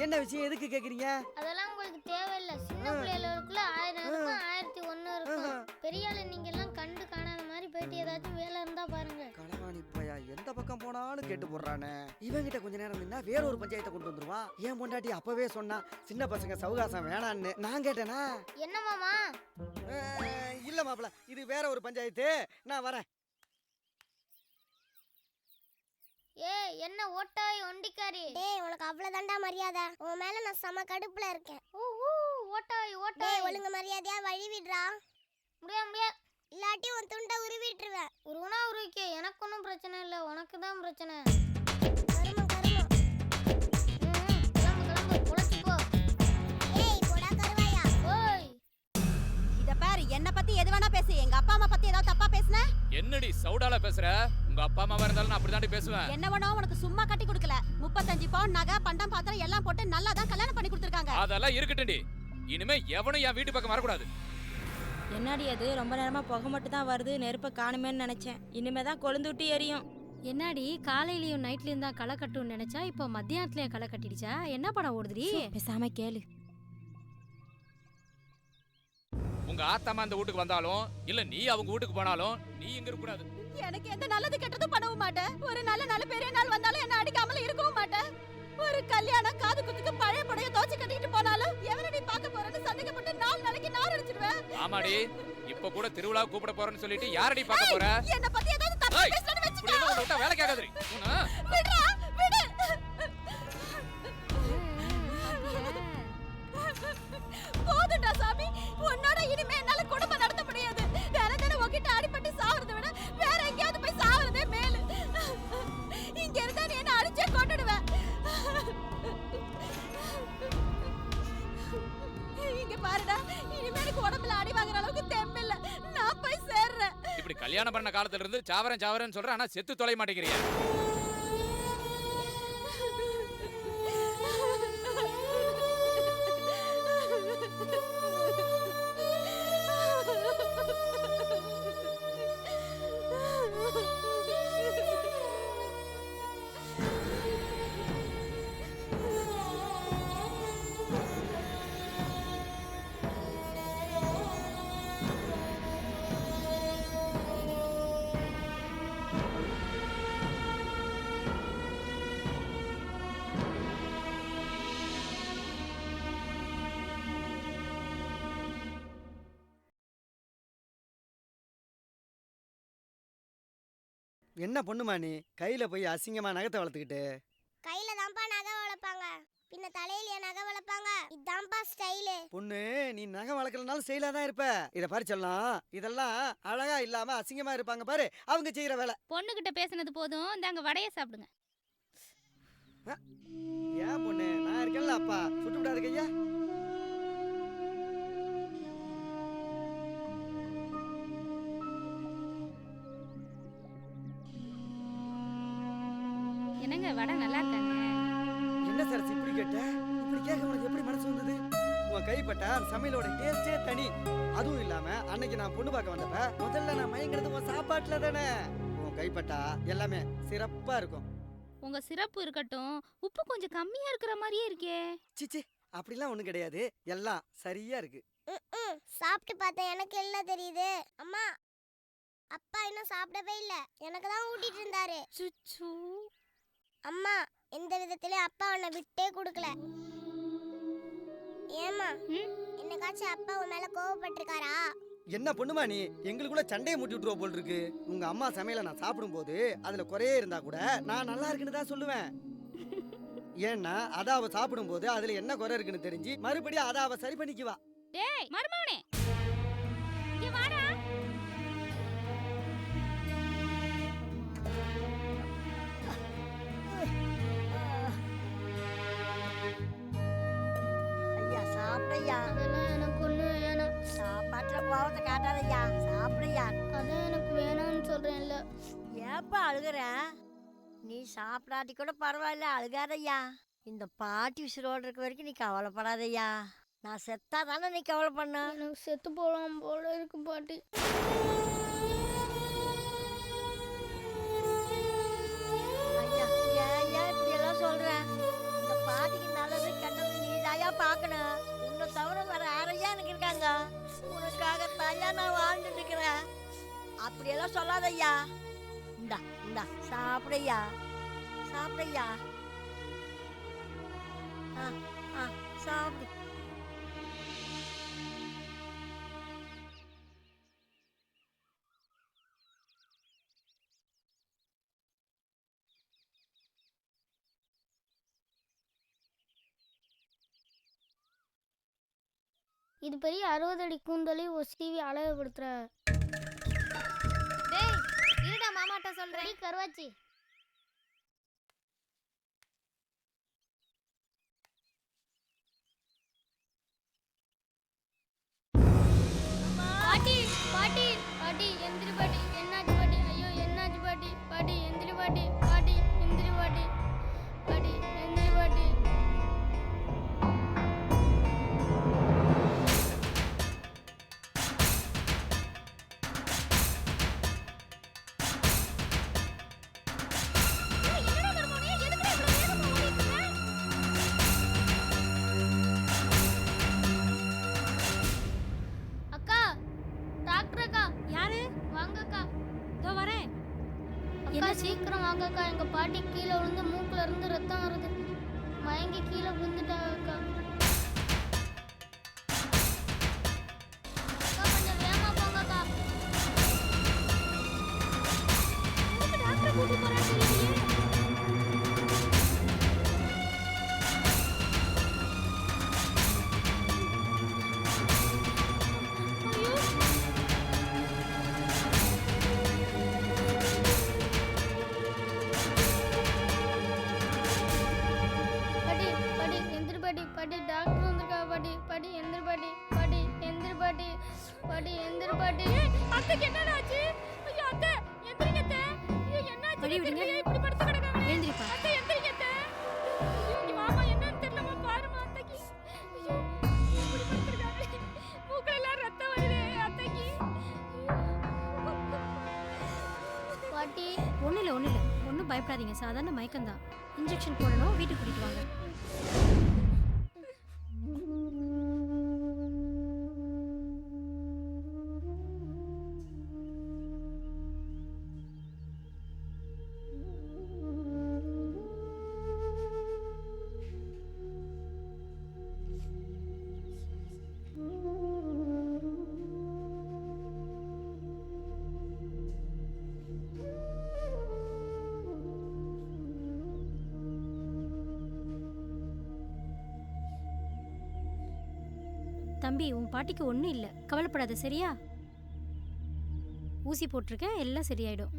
என்ன விஷயம், எதுக்கு கேக்குறீங்க? அதெல்லாம் உங்களுக்கு தேவையில்லை. சின்ன பிள்ளைகளுக்குள்ள 1000 இருக்கும், 1001 இருக்கும். பெரிய ஆளு நீங்க எல்லாம் கண்டு காணாத மாதிரி போயிட்டு ஏதாச்சும் வேலை இருந்தா பாருங்க. களவாணி பையா எந்த பக்கம் போன வேணாலும் கேட்டு போடுறானே. இவங்கிட்ட கொஞ்ச நேரம் நின்னா வேற ஒரு பஞ்சாயத்தை கொண்டு வந்துருவான். ஏன் பொண்டாட்டி அப்பவே சொன்னா சின்ன பசங்க சவுகாசம் வேணான்னு. நான் கேட்டேனா? என்ன மாமா? இல்ல மாப்பிள, இது வேற ஒரு பஞ்சாயத்து. நான் வரேன். என்ன ஓட்டாய் ஒண்டிக்காரி? டேய் உனக்கு அவ்வளவுதான்டா மரியாதை. உன் மேல நான் செம கடுப்புல இருக்கேன். ஓட்டாய் டேய் ஒழுங்கு மரியாதையா வழி விடுறா. முடியாது. இல்லாட்டி உன் துண்டை உருவிட்டுருவேன். உருவனா உருவிக்க, எனக்கு ஒன்றும் பிரச்சனை இல்லை, உனக்கு தான் பிரச்சனை. கருமம் கருமம். கிளம்பு பொழைச்சிக்கோ. ஏய் போடா கருவாயா. ஓய் இத பாரு, என்ன பத்தி எது வேணா பேசு. எங்க அப்பா அம்மா பத்தி ஏதாவது தப்பா பேசுன? என்னடி சவுடால பேசுற? உங்க அப்பா அம்மாவா இருந்தாலும் நான் அப்படிதாண்டி பேசுவேன். என்ன வேணோ உனக்கு சும்மா கட்டி கொடுக்கல. 35 பவுன் நகை பண்டம் பாத்திரம் எல்லாம் போட்டு நல்லா தான் கல்யாணம் பண்ணி கொடுத்துருக்காங்க. அதெல்லாம் இருக்கட்டும்டி. இனிமே எவனும் என் வீட்டு பக்கம் வரக்கூடாது. என்னடி அது ரொம்ப நேரமா புகை மட்டும் தான் வருது, நெருப்பை காணுமேன்னு நினைச்சேன். இனிமே தான் கொழுந்து விட்டு எரியும். என்னடி காலையிலயும் நைட்லயும் தான் களை கட்டும்னு நினைச்சா இப்போ மத்தியானத்துலயும் களை கட்டிடுச்சா? என்ன படம் ஓடுதுடி? பேசாம கேளு. உங்க ஆத்தாமா அந்த வீட்டுக்கு வந்தாலும் இல்ல நீ அவங்க வீட்டுக்கு போனாலும் நீ இங்க இருக்க கூடாது. எனக்கு எந்த நல்லது கெட்டதும் பண்ணவும் மாட்டேன். ஒரு நல்ல பெரிய நாள் வந்தாலும் என்ன அடிக்காமல இருக்கவும் மாட்டேன். ஒரு கல்யாணம் காது குத்துக்கு பழைய படைய தோச்சு கட்டிக்கிட்டு போனாலும் எவனடி பார்க்க போறேன்னு சந்தேகப்பட்டு 4 நாளைக்கு நார் அடிச்சிடுவேன். ஆமாடி, இப்ப கூட திருவிழா கூப்பிட போறேன்னு சொல்லிட்டு யாரடி பார்க்க போற? என்ன பத்தி ஏதாவது தப்பா பேசணும்னு வெச்சுக்க. இப்படி எல்லாம் விட்டா வேலை கேட்காதடி. விடுடா விடு. போதுடா சாமி, உன்னோட இனிமே என்னால குடும்பம் நடத்த முடியாது. வேற எதனா உன்கிட்ட அடிபட்டு சாவறதை விட வேற எங்கேயாவது போய் சாவறதே மேலு. இங்க இருந்தா நீ என்ன அடிச்சே கொண்டுடுவேன். இங்க பாருடா, இனிமே எனக்கு உடம்புல அடி வாங்குற அளவுக்கு தெம்பில்ல. நான் போய் சேர்றேன். இப்படி கல்யாணம் பண்ண காலத்துல இருந்து சாவரேன்னு சொல்ற, ஆனா செத்து தொலை மாட்டேங்கிறியா? என்ன பொண்ணுமா நீ கையில போய் அசிங்கமா நகத்தை வளர்த்துக்கிட்டு? கையில தான்ப்பா நகை வளர்ப்பாங்க, பின்ன தலையில நகை வளர்ப்பாங்க. இதான்ப்பா ஸ்டைலு. பொண்ணு, நீ நகை வளர்க்கலனாலும் செயலா தான் இருப்ப. இத பாரு சொல்லலாம், இதெல்லாம் அழகா இல்லாம அசிங்கமா இருப்பாங்க பாரு அவங்க செய்யற வேலை. பொண்ணுகிட்ட பேசுனது போதும், இந்தாங்க வடைய சாப்பிடுங்க. ஏன் பொண்ணு, நான் இருக்கேன்ல அப்பா, சுட்டு விடாது கையா. என்னங்க வடை நல்லா இருக்காங்க? என்ன சரசு இப்படி கேட்ட? இப்படி கேட்க உனக்கு எப்படி மனசு வந்தது? உன் கைப்பட்ட அந்த சமையலோட டேஸ்டே தனி. அதுவும் இல்லாம அன்னைக்கு நான் பொண்ணு பார்க்க வந்தப்ப முதல்ல நான் மயங்கிறது உன் சாப்பாட்டுல தானே. உன் கைப்பட்டா எல்லாமே சிறப்பா இருக்கும். உங்க சிறப்பு இருக்கட்டும், உப்பு கொஞ்சம் கம்மியா இருக்கிற மாதிரியே இருக்கே. சிச்சி, அப்படிலாம் ஒண்ணும் கிடையாது, எல்லாம் சரியா இருக்கு. சாப்பிட்டு பார்த்தேன், எனக்கு எல்லாம் தெரியுது. அம்மா, அப்பா இன்னும் சாப்பிடவே இல்ல, எனக்கு தான் ஊட்டிட்டு இருந்தாரு. சுச்சு. அம்மா, எந்த விதத்திலயும் அப்பா உன்னை விட்டே கொடுக்கல. ஏமா, என்னைக்காச்சும் அப்பா உன் மேல கோவப்பட்டிருக்காரா? என்ன பொண்ணுமா நீ, எங்களுக்குள்ள சண்டையை மூட்டி விட்டுருவ போல் இருக்கு. உங்க அம்மா சமையல நான் சாப்பிடும் போது அதுல குறையே இருந்தா கூட நான் நல்லா இருக்குன்னு தான் சொல்லுவேன். ஏன்னா அத அவ சாப்பிடும் போது அதுல என்ன குறை இருக்குன்னு தெரிஞ்சு மறுபடியும் அத அவ சரி பண்ணிக்குவா. டேய் மருமவனே, இங்க வாடா. ஐயா சாப்பிடையா. அதெல்லாம் எனக்கு ஒண்ணு வேணாம். சாப்பாட்டுல கோவத்தை காட்டாதையா, சாப்பிடையா. அதான் எனக்கு வேணாம்னு சொல்றேன்ல. ஏப்பா அழுகுற? நீ சாப்பிடாட்டி கூட பரவாயில்ல, அழுகாதையா. இந்த பாட்டி உசுரோடு இருக்க வரைக்கும் நீ கவலைப்படாதையா. நான் செத்தா தானே நீ கவலை பண்ண. எனக்கு செத்து போலாம் போல இருக்கு பாட்டி. ஐயா, ஏன் இப்படி எல்லாம் சொல்ற? இந்த பாட்டிக்கு நல்லது கெட்டது நீ தாயா பார்க்கணும். உன்னை தவிர வேற யாரையா எனக்கு இருக்காங்க? உனக்காக தாயா நான் வாழ்ந்துட்டு இருக்கிறேன். அப்படியெல்லாம் சொல்லாதய்யா. இந்த இந்தா இந்தா சாப்பிடையா சாப்பிடையா. ஆ ஆ சாப்பிடு. இது பெரிய 60 அடி கூந்தலை ஒரு சீவி அழகுபடுத்துற. டேய் இருடா மாமாட்ட சொல்றேன். கருவாச்சி பாட்டி பாட்டி பாட்டி எந்திரி பாட்டி. என்னாச்சு பாட்டி? ஐயோ என்னாச்சு பாட்டி? பாட்டி எந்திரி பாட்டி. பாட்டி எந்திரி பாட்டி. பாட்டி எந்திரி பாட்டி. அக்கா டாக்டர் அக்கா. யாரு? வாங்க அக்கா. இதோ வரேன். அக்கா சீக்கிரம் வாங்க அக்கா. எங்க பாட்டி கீழே விழுந்து மூக்குல இருந்து ரத்தம் வருது. மயங்கி கீழே விழுந்துட்டாங்க அக்கா. அக்கா கொஞ்சம் வேகமா போங்க அக்கா. டாக்டர் கூட்டி போறான்னு தெரியலையே. பாட்டி பாட்டி எந்திரி பாட்டி. பாட்டி டாக்டர் வந்திருக்கா பாட்டி. பாட்டி எந்திரி பாட்டி. பாட்டி எந்திரி பாட்டி. பாட்டி எந்திரி பாட்டி. அத்தைக்கு என்னடா ஆச்சு? ஐயோ அத்தை எந்திரிங்க அத்தை. ஐயோ என்னாச்சு? வழி விடுங்க. இப்படி படுத்து கிடக்காங்க. எழுந்திரிப்பா. அத்தை எந்திரிங்க அத்தை. ஐயோ இங்க வாமா என்னன்னு தெரியலமா பாருமா அத்தைக்கு. ஐயோ இப்படி படுத்துருக்காங்க. மூக்குல எல்லாம் ரத்தம் வருது அத்தைக்கு. பாட்டி ஒன்றும் இல்லை ஒன்றும் பயப்படாதீங்க, சாதாரண மயக்கம்தான். இன்ஜெக்ஷன் போடணும், வீட்டுக்கு கூட்டிட்டு வாங்க. தம்பி உன் பாட்டிக்கு ஒன்றும் இல்லை, கவலைப்படாத சரியா? ஊசி போட்டிருக்கேன், எல்லாம் சரியாயிடும்.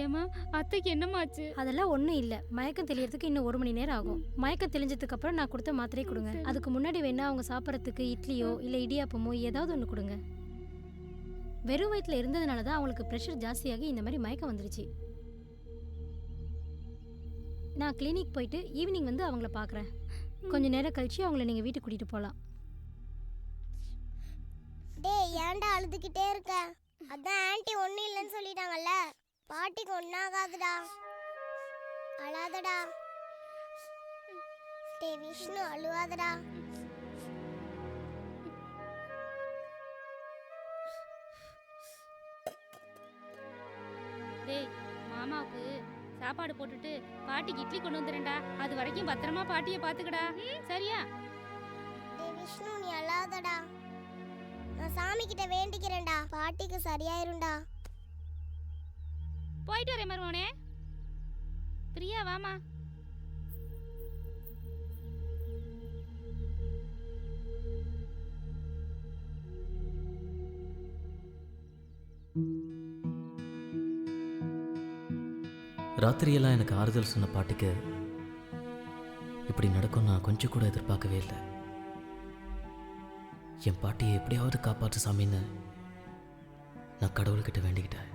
ஏமா அத்தைக்கு என்னமாச்சு? அதெல்லாம் ஒன்றும் இல்லை, மயக்கம் தெளியறதுக்கு இன்னும் 1 மணி நேரம் ஆகும். மயக்கம் தெளிஞ்சதுக்கு அப்புறம் நான் கொடுத்த மாத்திரையை கொடுங்க. அதுக்கு முன்னாடி வேணா அவங்க சாப்பிட்றதுக்கு இட்லியோ இல்லை இடியாப்பமோ ஏதாவது ஒன்று கொடுங்க. வெறும் வயிற்றில் இருந்ததுனால தான் அவங்களுக்கு ப்ரெஷர் ஜாஸ்தியாகி இந்த மாதிரி மயக்கம் வந்துருச்சு. நான் கிளினிக் போயிட்டு ஈவினிங் வந்து அவங்கள பார்க்குறேன். கொஞ்சம் நேரம் கழிச்சு அவங்கள நீங்கள் வீட்டுக்கு கூட்டிகிட்டு போகலாம். டேய் ஏன்டா அழுதுகிட்டே இருக்க? அதான் ஆன்ட்டி ஒன்றும் இல்லைன்னு சொல்லிட்டாங்கல்ல. பாட்டிக்கு ஒன்றாகாதுடா, அழாதடா. டேய் விஷ்ணு அழுவாதடா. டேய் மாமாவுக்கு சாப்பாடு போட்டுட்டு பாட்டிக்கு இட்லி கொண்டு வந்துடுறேன்டா. அது வரைக்கும் பத்திரமா பாட்டியை பார்த்துக்கடா. சரியா? டேய் விஷ்ணு நீ அழாதடா. நான் சாமி கிட்ட வேண்டிக்கிறேன்டா, பாட்டிக்கு சரியாயிரும்டா. போயிட்டு வரேன் மருமவனே. பிரியா வாமா. ராத்திரியெல்லாம் எனக்கு ஆறுதல் சொன்ன பாட்டிக்கு இப்படி நடக்கும் நான் கொஞ்சம் கூட எதிர்பார்க்கவே இல்லை. என் பாட்டியை எப்படியாவது காப்பாற்று சாமின்னு நான் கடவுள்கிட்ட வேண்டிக்கிட்டேன்.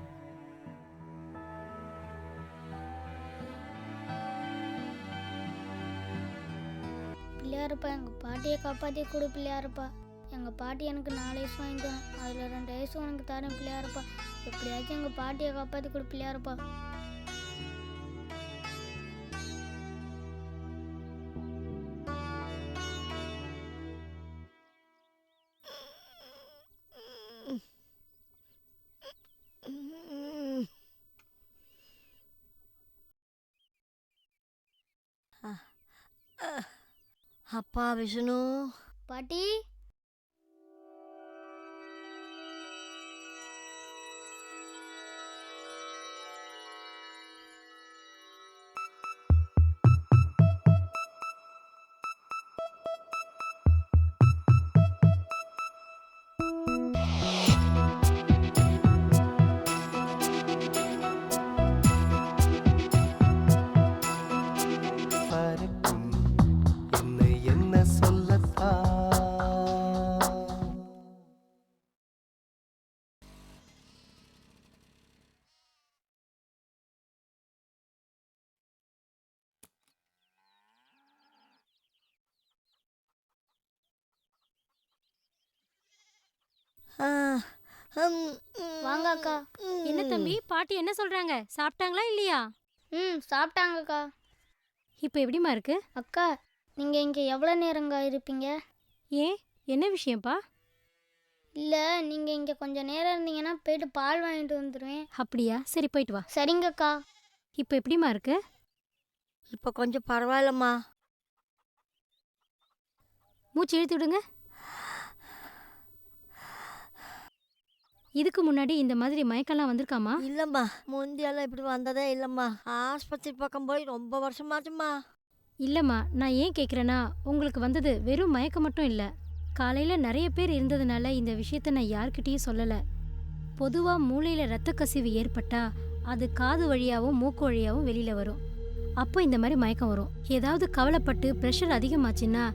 பிள்ளையாரப்பா எங்கள் பாட்டியை காப்பாற்றி கொடு பிள்ளையாரப்பா. எங்கள் பாட்டி எனக்கு 4 வயசு வாங்கி தரேன், அதில் 2 வயசு உனக்கு தரேன் பிள்ளையாரப்பா. எப்படியாச்சும் எங்கள் பாட்டியை காப்பாற்றி கொடு பிள்ளையாரப்பா. அப்பா விஷ்ணு. பாட்டி என்ன சொல்லத்தா வாங்க அக்கா. என்ன தம்பி பாட்டி என்ன சொல்றாங்க? சாப்பிட்டாங்களா இல்லையா? சாப்பிட்டாங்கக்கா. இப்போ எப்படிமா இருக்கு? அக்கா நீங்க இங்க எவ்வளோ நேரங்க இருப்பீங்க? ஏன் என்ன விஷயம்ப்பா? இல்ல நீங்க இங்க கொஞ்சம் நேரம் இருந்தீங்கன்னா போயிட்டு பால் வாங்கிட்டு வந்துடுவேன். அப்படியா? சரி போயிட்டு வா. சரிங்கக்கா. இப்போ எப்படிமா இருக்கு? இப்போ கொஞ்சம் பரவாயில்லம்மா. மூச்சு இழுத்து விடுங்க. இதுக்கு முன்னாடி இந்த மாதிரி மயக்கம்லாம் வந்திருக்காமா? இல்லைம்மா, முந்தியெல்லாம் இப்படி வந்ததே இல்லைம்மா. ஆஸ்பத்திரி பக்கம் போய் ரொம்ப வருஷமாச்சும்மா. இல்லைம்மா, நான் ஏன் கேட்குறேன்னா உங்களுக்கு வந்தது வெறும் மயக்கம் மட்டும் இல்லை. காலையில் நிறைய பேர் இருந்ததுனால இந்த விஷயத்த நான் யார்கிட்டயும் சொல்லலை. பொதுவாக மூளையில் இரத்த கசிவு ஏற்பட்டா அது காது வழியாகவும் மூக்கு வழியாகவும் வெளியில் வரும். அப்போ இந்த மாதிரி மயக்கம் வரும். ஏதாவது கவலைப்பட்டு ப்ரெஷர் அதிகமாச்சுன்னா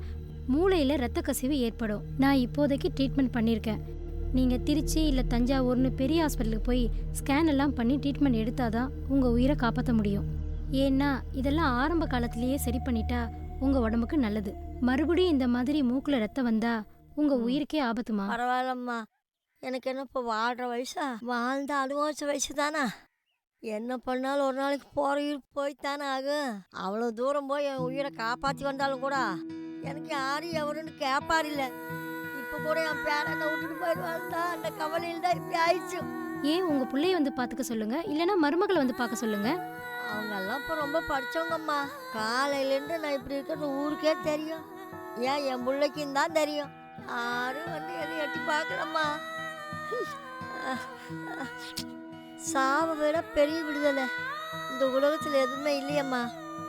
மூளையில் இரத்த கசிவு ஏற்படும். நான் இப்போதைக்கு ட்ரீட்மெண்ட் பண்ணியிருக்கேன். நீங்கள் திருச்சி இல்லை தஞ்சாவூர்னு பெரிய ஹாஸ்பிட்டலுக்கு போய் ஸ்கேன் எல்லாம் பண்ணி ட்ரீட்மெண்ட் எடுத்தால் தான் உங்கள் உயிரை காப்பாற்ற முடியும். ஏன்னா இதெல்லாம் ஆரம்ப காலத்திலேயே சரி பண்ணிட்டா உங்கள் உடம்புக்கு நல்லது. மறுபடியும் இந்த மாதிரி மூக்கில் ரத்தம் வந்தால் உங்கள் உயிருக்கே ஆபத்துமா. பரவாயில்லம்மா, எனக்கு என்ன இப்போ வாழ்கிற வயசா? வாழ்ந்த அனுபவிச்ச வயசு தானே. என்ன பண்ணாலும் ஒரு நாளைக்கு போகிற உயிர் போய்த்தானே ஆகும். அவ்வளோ தூரம் போய் என் உயிரை காப்பாற்றி வந்தாலும் கூட எனக்கு யாரும் எவருன்னு கேட்பார் இல்லை. இப்போ கூட என் பேரை என்ன விட்டுட்டு போயிடுவாங்க. அந்த கவலையில் தான் இப்படி ஆயிடுச்சு. ஏன் உங்கள் பிள்ளைய வந்து பார்த்துக்க சொல்லுங்க, இல்லைன்னா மருமகளை வந்து பார்க்க சொல்லுங்க. அவங்கெல்லாம் இப்போ ரொம்ப படித்தவங்கம்மா. காலையிலேருந்து நான் இப்படி இருக்கிறது ஊருக்கே தெரியும். ஏன் என் பிள்ளைக்கும் தான் தெரியும். யாரும் வந்து எதை எட்டி பார்க்கலம்மா. சாவை விட பெரிய விடுதலை இந்த உலகத்தில் எதுவுமே இல்லையம்மா.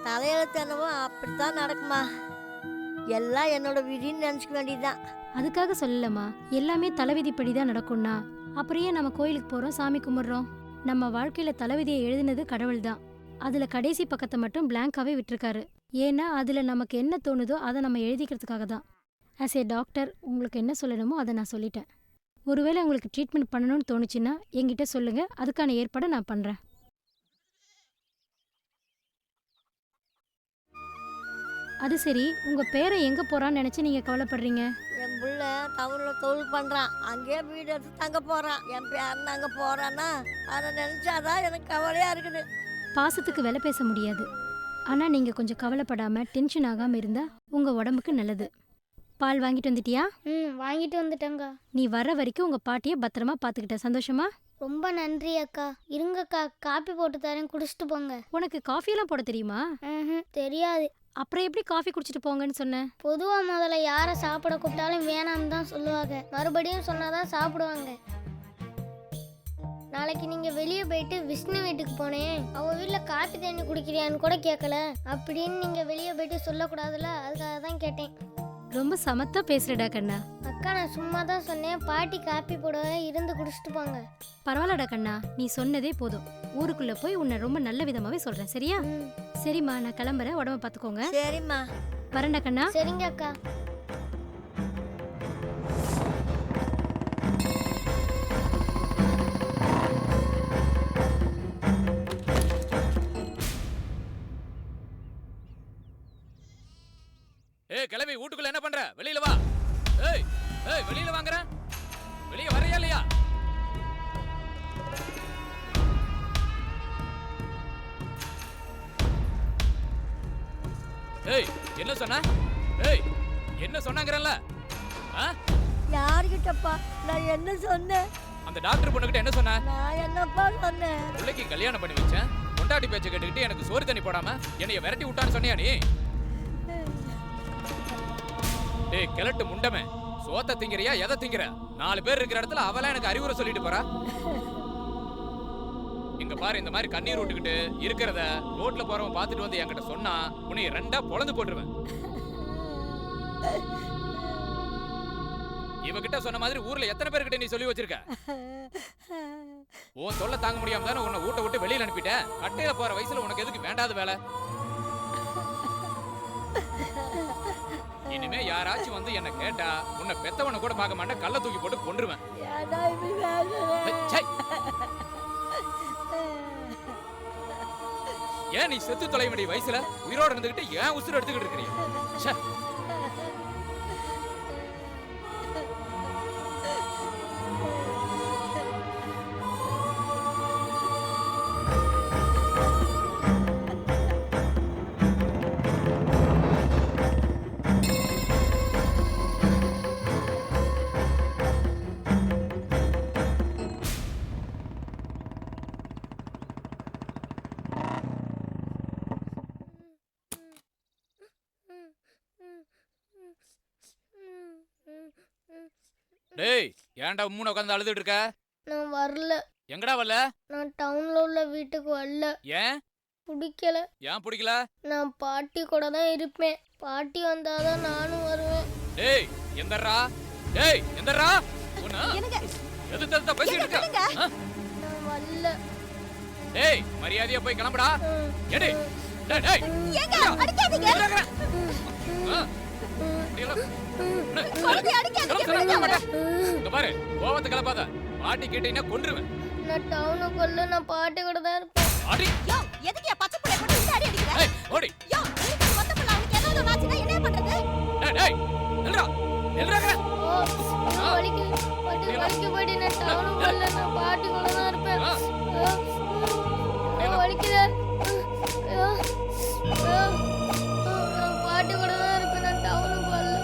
தலையெழுத்து என்னவோ அப்படித்தான் நடக்குமா. எல்லாம் என்னோட விதின்னு நினச்சிக்க வேண்டியதுதான். அதுக்காக சொல்லலம்மா, எல்லாமே தலைவிதிப்படி தான் நடக்கும்னா அப்புறம் ஏன் நம்ம கோயிலுக்கு போகிறோம், சாமி கும்பிட்றோம்? நம்ம வாழ்க்கையில் தலைவிதியை எழுதினது கடவுள் தான். அதில் கடைசி பக்கத்தை மட்டும் பிளாங்காகவே விட்டுருக்காரு. ஏன்னா அதில் நமக்கு என்ன தோணுதோ அதை நம்ம எழுதிக்கிறதுக்காக தான். ஆஸ் ஏ டாக்டர் உங்களுக்கு என்ன சொல்லணுமோ அதை நான் சொல்லிட்டேன். ஒருவேளை உங்களுக்கு ட்ரீட்மெண்ட் பண்ணணும்னு தோணுச்சுன்னா என்கிட்ட சொல்லுங்கள், அதுக்கான ஏற்பாடை நான் பண்ணுறேன். அது சரி, உங்கள் பேரை எங்கே போகிறான்னு நினச்சி நீங்கள் கவலைப்படுறீங்க? என் பிள்ளை டவுனில் தொழில் பண்ணுறான், அங்கேயே வீடு எடுத்து தங்க போகிறான். என் பேரன் அங்கே போகிறான்னா அதை நினச்சாதான் எனக்கு கவலையாக இருக்குது. பாசத்துக்கு விலை பேச முடியாது. ஆனால் நீங்கள் கொஞ்சம் கவலைப்படாமல் டென்ஷன் ஆகாமல் இருந்தால் உங்கள் உடம்புக்கு நல்லது. பால் வாங்கிட்டு வந்துட்டியா? வாங்கிட்டு வந்துட்டேங்க. நீ வர வரைக்கும் உங்கள் பாட்டியை பத்திரமா பார்த்துக்கிட்ட. சந்தோஷமா? ரொம்ப நன்றி அக்கா. இருங்கக்கா, காப்பி போட்டு தரேன், குடிச்சிட்டு போங்க. உனக்கு காஃபியெல்லாம் போட தெரியுமா? தெரியாது. அப்புறம் எப்படி காஃபி குடிச்சிட்டு போங்கன்னு சொன்னேன்? பொதுவாக முதல்ல யாரை சாப்பிட கூப்பிட்டாலும் வேணாம்னு தான் சொல்லுவாங்க. மறுபடியும் சொன்னாதான் சாப்பிடுவாங்க. நாளைக்கு நீங்கள் வெளியே போயிட்டு விஷ்ணு வீட்டுக்கு போனேன், அவள் வீட்டில் காப்பி தண்ணி குடிக்கிறியான்னு கூட கேட்கல அப்படின்னு நீங்கள் வெளியே போயிட்டு சொல்லக்கூடாதுல்ல, அதுக்காக தான் கேட்டேன். ரொம்ப சமத்தா பேசுறடா கண்ணா. அக்கா நான் சும்மா தான் சொன்னேன், பாட்டி காப்பி போடவே இருந்து குடிச்சிட்டு போங்க. பரவாயில்லடா கண்ணா, நீ சொன்னதே போதும். ஊருக்குள்ள போய் உன்னை ரொம்ப நல்ல விதமாவே சொல்றேன், சரியா? சரிம்மா, நான் கிளம்புறேன். உடம்ப பார்த்துக்கோங்க. சரிம்மா. வரேன்டா கண்ணா. சரிங்க அக்கா. ஏய் கிளம்பி வீட்டுக்குள்ள என்ன பண்ற? வெளியில வா. ஏய் ஏய் வெளியில வாங்கற. வெளிய வரையா இல்லையா? ஏய் என்ன சொன்ன? ஏய் என்ன சொன்னாங்கறல்ல? யார்கிட்டப்பா நான் என்ன சொன்னேன்? அந்த டாக்டர் பொண்ணுகிட்ட என்ன சொன்ன? நான் என்னப்பா சொன்னேன்? பிள்ளைக்கு கல்யாணம் பண்ணி வச்சேன், பொண்டாட்டி பேச்ச கேட்டுக்கிட்டு எனக்கு சோறு தண்ணி போடாம என்னைய விரட்டி விட்டான்னு சொன்னியா நீ? டேய் கிழட்டு முண்டமே, சோத்த திங்கிறியா எதை திங்கிற? 4 பேர் இருக்கிற இடத்துல அவளா எனக்கு அறிவுரை சொல்லிட்டு போறா. இங்க பாரு, இந்த மாதிரி கண்ணீர் விட்டுக்கிட்டு இருக்கிறத ரோட்ல போறவன் பார்த்துட்டு வந்து என்கிட்ட சொன்னா உன்னை 2ஆ பொளந்து போட்டுருவேன். இவகிட்ட சொன்ன மாதிரி ஊர்ல எத்தனை பேர்கிட்ட நீ சொல்லி வச்சிருக்க? உன் தொல்லை தாங்க முடியாம தானே உன்னை வீட்டை விட்டு வெளியில அனுப்பிட்டேன். கட்டையில போற வயசுல உனக்கு எதுக்கு வேண்டாத வேலை? இனிமே யாராச்சும் வந்து என்ன கேட்டா உன்னை பெத்தவனை கூட பார்க்க மாட்டேன், கல்ல தூக்கி போட்டு கொன்றுவேன். ஏன் நீ செத்து தொலை வேண்டிய வயசுல உயிரோட இருந்துகிட்டு ஏன் உசுறு எடுத்துக்கிட்டு இருக்கிறீங்க? டேய், ஏன்டா உம்முன உட்கார்ந்து அழுதுட்டு இருக்க? நான் வரல. எங்கடா வரல? நான் டவுன்ல உள்ள வீட்டுக்கு வரல. ஏன் பிடிக்கல. ஏன் பிடிக்கல? நான் பாட்டி கூட தான் இருப்பேன். பாட்டி வந்தாதான் நானும் வருவேன். டேய் எந்தரா? டேய் எந்தரா? உன்ன எதுக்கு பேசிட்டு இருக்க? நான் வரல. டேய் மரியாதையா போய் கிளம்புடா. ஏடி டேய் டேய் ஏங்க அடிக்காதீங்க. இங்க பாரு, கோவத்தை கிளப்பாத. பாட்டி கேட்டீங்கன்னா கொன்றுவேன். நான் டவுனுக்குள்ள நான் பாட்டி கூட தான் இருப்பேன். அடி யோ எதுக்கு பச்சை புள்ள போட்டு இந்த அடி அடிக்கிற? ஏய் ஓடி. யோ எனக்கு மொத்த புள்ள அவனுக்கு ஏதாவது ஆச்சுனா என்ன பண்றது? டேய் டேய் நில்றா நில்றா. வலிக்கு போடி நான் டவுனுக்குள்ள நான் பாட்டி கூட தான் இருப்பேன். வலிக்குதே. நான் பாட்டி கூட தான் இருப்பேன். நான் டவுனுக்கு வரல.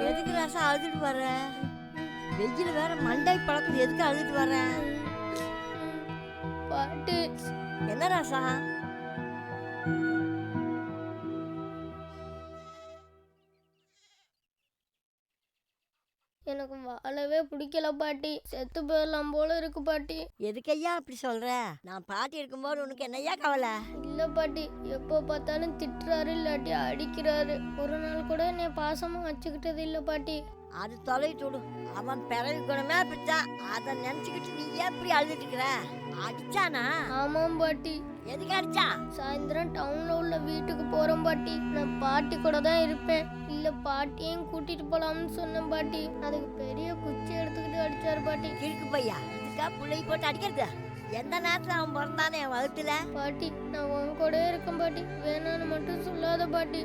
எதுக்கு ராசா அழுதுட்டு வர? வெயில் வேற மண்டை பழக்குது, எதுக்கு அழுதுட்டு வர? பாட்டி என்ன ராசா? எனக்கு வாழவே பிடிக்கல பாட்டி. செத்து போயிடலாம் போல இருக்கு பாட்டி. எதுக்கையா அப்படி சொல்ற? நான் பாட்டி இருக்கும்போது உனக்கு என்னையா கவலை? இல்ல பாட்டி, எப்போ பார்த்தாலும் திட்டுறாரு இல்லாட்டி அடிக்கிறாரு. ஒரு நாள் கூட என்னை பாசமா வச்சுக்கிட்டது இல்ல பாட்டி. அது தொலைட்டு விடு. அவன் பிறவி குணமே அப்படித்தான். அதை நினைச்சுக்கிட்டு நீ ஏன் இப்படி அழுதுட்டு இருக்கிற? அடிச்சானா? ஆமாம் பாட்டி. எதுக்கு அடிச்சா? சாயந்தரம் டவுன்ல உள்ள வீட்டுக்கு போறோம் பாட்டி. நான் பாட்டி கூட தான் இருப்பேன். இல்ல பாட்டியையும் கூட்டிட்டு போலாம்னு சொன்னேன் பாட்டி. அதுக்கு பெரிய குச்சி எடுத்துக்கிட்டு அடிச்சாரு பாட்டி. கிழக்கு பையா, இதுக்கா பிள்ளை போட்டு அடிக்கிறது? எந்த நேரத்துல அவன் பிறந்தானே என் வகுத்துல? பாட்டி நான் உன் கூட இருக்கேன் பாட்டி. வேணான்னு மட்டும் சொல்லாத பாட்டி.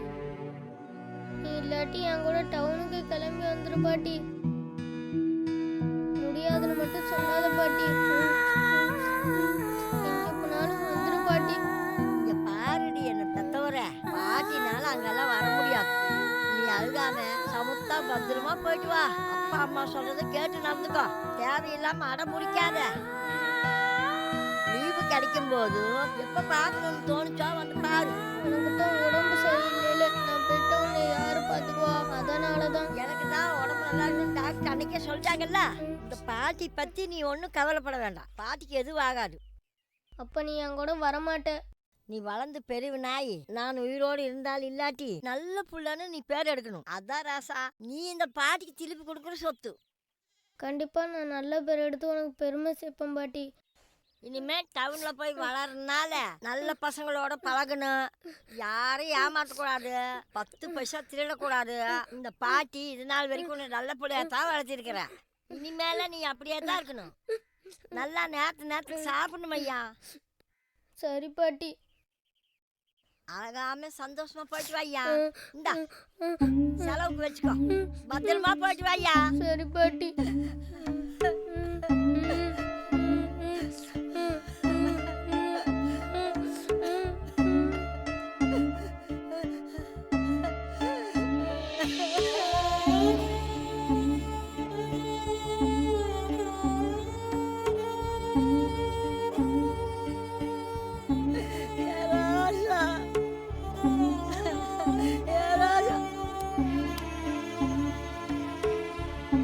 நீ இல்லாட்டி என் கூட டவுனுக்கு கிளம்பி வந்துரு பாட்டி. முடியாதுன்னு மட்டும் சொல்லாத பாட்டி. எங்க போனாலும் வந்துரு பாட்டி. இங்க பாருடி, என்ன தத்தவர பாட்டினால அங்கெல்லாம் வர முடியாது. நீ அழுகாம சமுத்தா பத்திரமா போயிட்டு வா. அப்பா அம்மா சொல்றதை கேட்டு நடந்துக்கோ. தேவையில்லாம அடம் முடிக்காத. லீவு கிடைக்கும் போது எப்ப பார்க்கணும்னு தோணுச்சோ வந்து பாரு. எனக்கு தான் உடம்பு சரியில்லை. நான் போயிட்டு உன்னை யாரு பாத்துக்குவா? அதனாலதான். எனக்கு தான் உடம்பு நல்லா இருக்குன்னு டாக்டர் அன்னைக்கே சொல்லிட்டாங்கல்ல. இந்த பாட்டி பத்தி நீ ஒன்றும் கவலைப்பட வேண்டாம். பாட்டிக்கு எதுவும் ஆகாது. அப்ப நீ என் கூட வரமாட்ட. நீ வளர்ந்து பெரிய நாய். நான் உயிரோடு இருந்தால் இல்லாட்டி நல்ல புள்ளன்னு நீ பேர் எடுக்கணும். அதான் ராசா, நீ இந்த பாட்டிக்கு திருப்பி கொடுக்குற சொத்து. கண்டிப்பா நான் நல்ல பேர் எடுத்து உனக்கு பெருமை சேர்ப்பேன் பாட்டி. இனிமே டவுன்ல போய் வளர்றதுனால நல்ல பசங்களோட பழகணும். யாரையும் ஏமாற்றக்கூடாது. 10 பைசா திருடக்கூடாது. இந்த பாட்டி இது நாள் வரைக்கும் உன்னை நல்ல பிள்ளையா தான் வளர்த்திருக்கிற. இனிமேல நீ அப்படியே தான் இருக்கணும். நல்லா நேரத்துக்கு சாப்பிடணும் ஐயா. சரி பாட்டி. அழகாம சந்தோஷமா போயிட்டு வாய்யா. இந்தா செலவுக்கு வச்சுக்கோ. பத்திரமா போயிட்டு வாய்யா. சரி பாட்டி.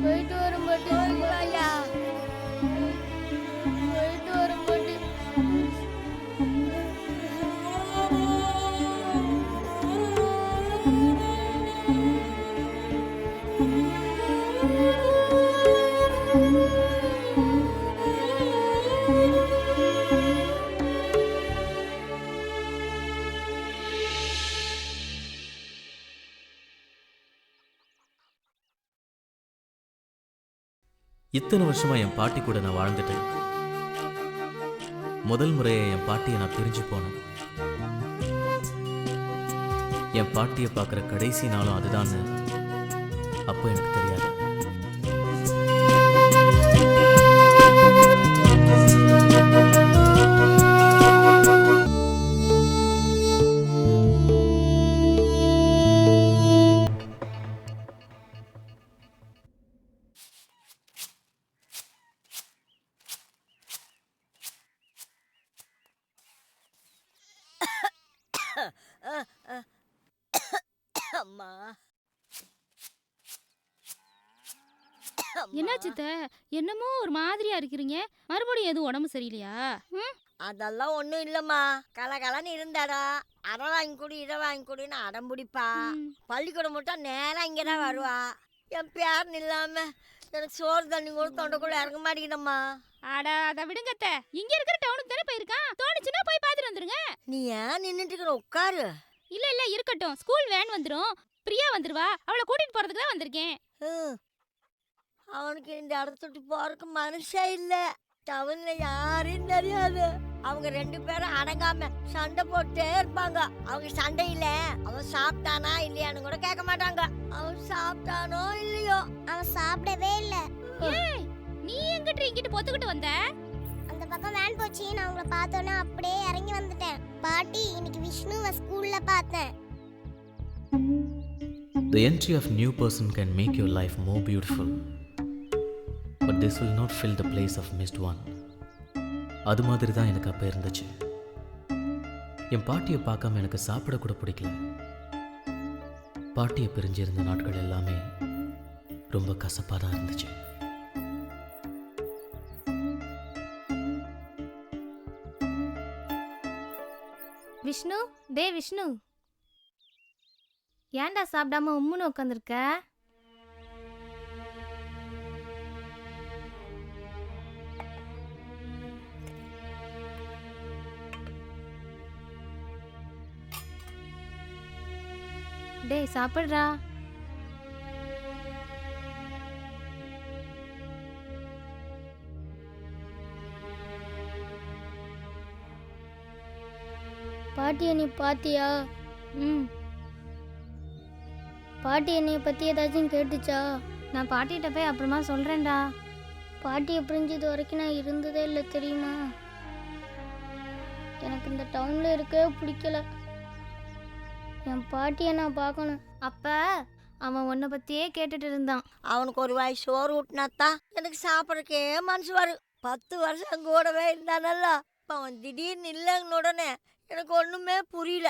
போயிட்டு வரும் பாட்டி. ஐயா போயிட்டு வரும் பாட்டி. இத்தனை வருஷமா என் பாட்டி கூட நான் வாழ்ந்துட்டேன். முதல் முறையை என் பாட்டியை நான் பிரிஞ்சு போனேன். என் பாட்டியை பார்க்குற கடைசி நாளும் அதுதான்னு அப்போ எனக்கு தெரியாது. அம்மா என்னாச்சு அத்தை? என்னமோ ஒரு மாதிரியா இருக்கிறீங்க. மறுபடியும் எதுவும் உடம்பு சரியில்லையா? அதெல்லாம் ஒன்றும் இல்லைம்மா. கலகலன்னு இருந்தாடா. அதை வாங்கி கொடு இதை வாங்கி கொடுன்னு அடம் பிடிப்பா. பள்ளிக்கூடம் மட்டும் நேராக இங்கே தான் வருவா. என் பேரன் இல்லாமல் எனக்கு சோறு தண்ணி கூட தொண்டைக்குள்ள இறங்க மாட்டேங்குதம்மா. அட அதை விடுங்க அத்தை. இங்க இருக்கிற டவுனுக்கு தானே போயிருக்கான். தோணுச்சுன்னா போய் பார்த்துட்டு வந்துருங்க. நீ ஏன் நின்றுட்டு இருக்கிற? உட்காரு. இல்ல இருக்கட்டும். ஸ்கூல் வேன் வந்துரும். பிரியா வந்துருவா. அவளை கூட்டிட்டு போறதுக்கு தான் வந்திருக்கேன். அவனுக்கு இந்த இடத்துட்டு போறதுக்கு மனுஷா இல்லை. டவுன்ல யாரையும் தெரியாது. அவங்க ரெண்டு பேரும் அடங்காம சண்டை போட்டே இருப்பாங்க. அவங்க சண்டையில அவன் சாப்பிட்டானா இல்லையான்னு கூட கேட்க மாட்டாங்க. அவன் சாப்பிட்டானோ இல்லையோ. அவன் சாப்பிடவே இல்லை. ஏய், நீ எங்கிட்ட இங்கிட்டு பொத்துக்கிட்டு வந்த? அந்த பக்கம் வேன் போச்சு. நான் உங்களை பார்த்தோன்னே அப்படியே இறங்கி வந்துட்டேன். பாட்டி, இன்னைக்கு விஷ்ணுவை ஸ்கூல்ல பார்த்தேன். The entry of new person can make your life more beautiful, but this will not fill the place of missed one. அது மாதிரி தான் எனக்கு அப்போ இருந்துச்சு. என் பாட்டியை பார்க்காம எனக்கு சாப்பிட கூட பிடிக்கல. பாட்டியை பிரிஞ்சிருந்த நாட்கள் எல்லாமே ரொம்ப கசப்பாக தான் இருந்துச்சு. விஷ்ணு, விஷ்ணு, ஏன்டா சாப்பிடாம உம்முன்னு உட்காந்துருக்க? டேய் சாப்பிடுறா. பாட்டி நீ பாத்தியா? பாட்டி என்னைய பத்தி ஏதாச்சும் கேட்டுச்சா? நான் பாட்டிகிட்ட போய் அப்புறமா சொல்றேன்டா. பாட்டியை பிரிஞ்சது வரைக்கும் நான் இருந்ததே இல்லை தெரியுமா? எனக்கு இந்த டவுன்ல இருக்கவே பிடிக்கல. என் பாட்டியை நான் பார்க்கணும். அப்ப அவன் உன்னை பத்தியே கேட்டுட்டு இருந்தான். அவனுக்கு ஒரு வாய் சோறு ஊட்டினாத்தான் எனக்கு சாப்பிட்றக்கே மனசு வரும். 10 வருஷம் கூடவே இருந்தானல்ல. இப்போ அவன் திடீர்னு இல்லைன்னு உடனே எனக்கு ஒன்றுமே புரியல.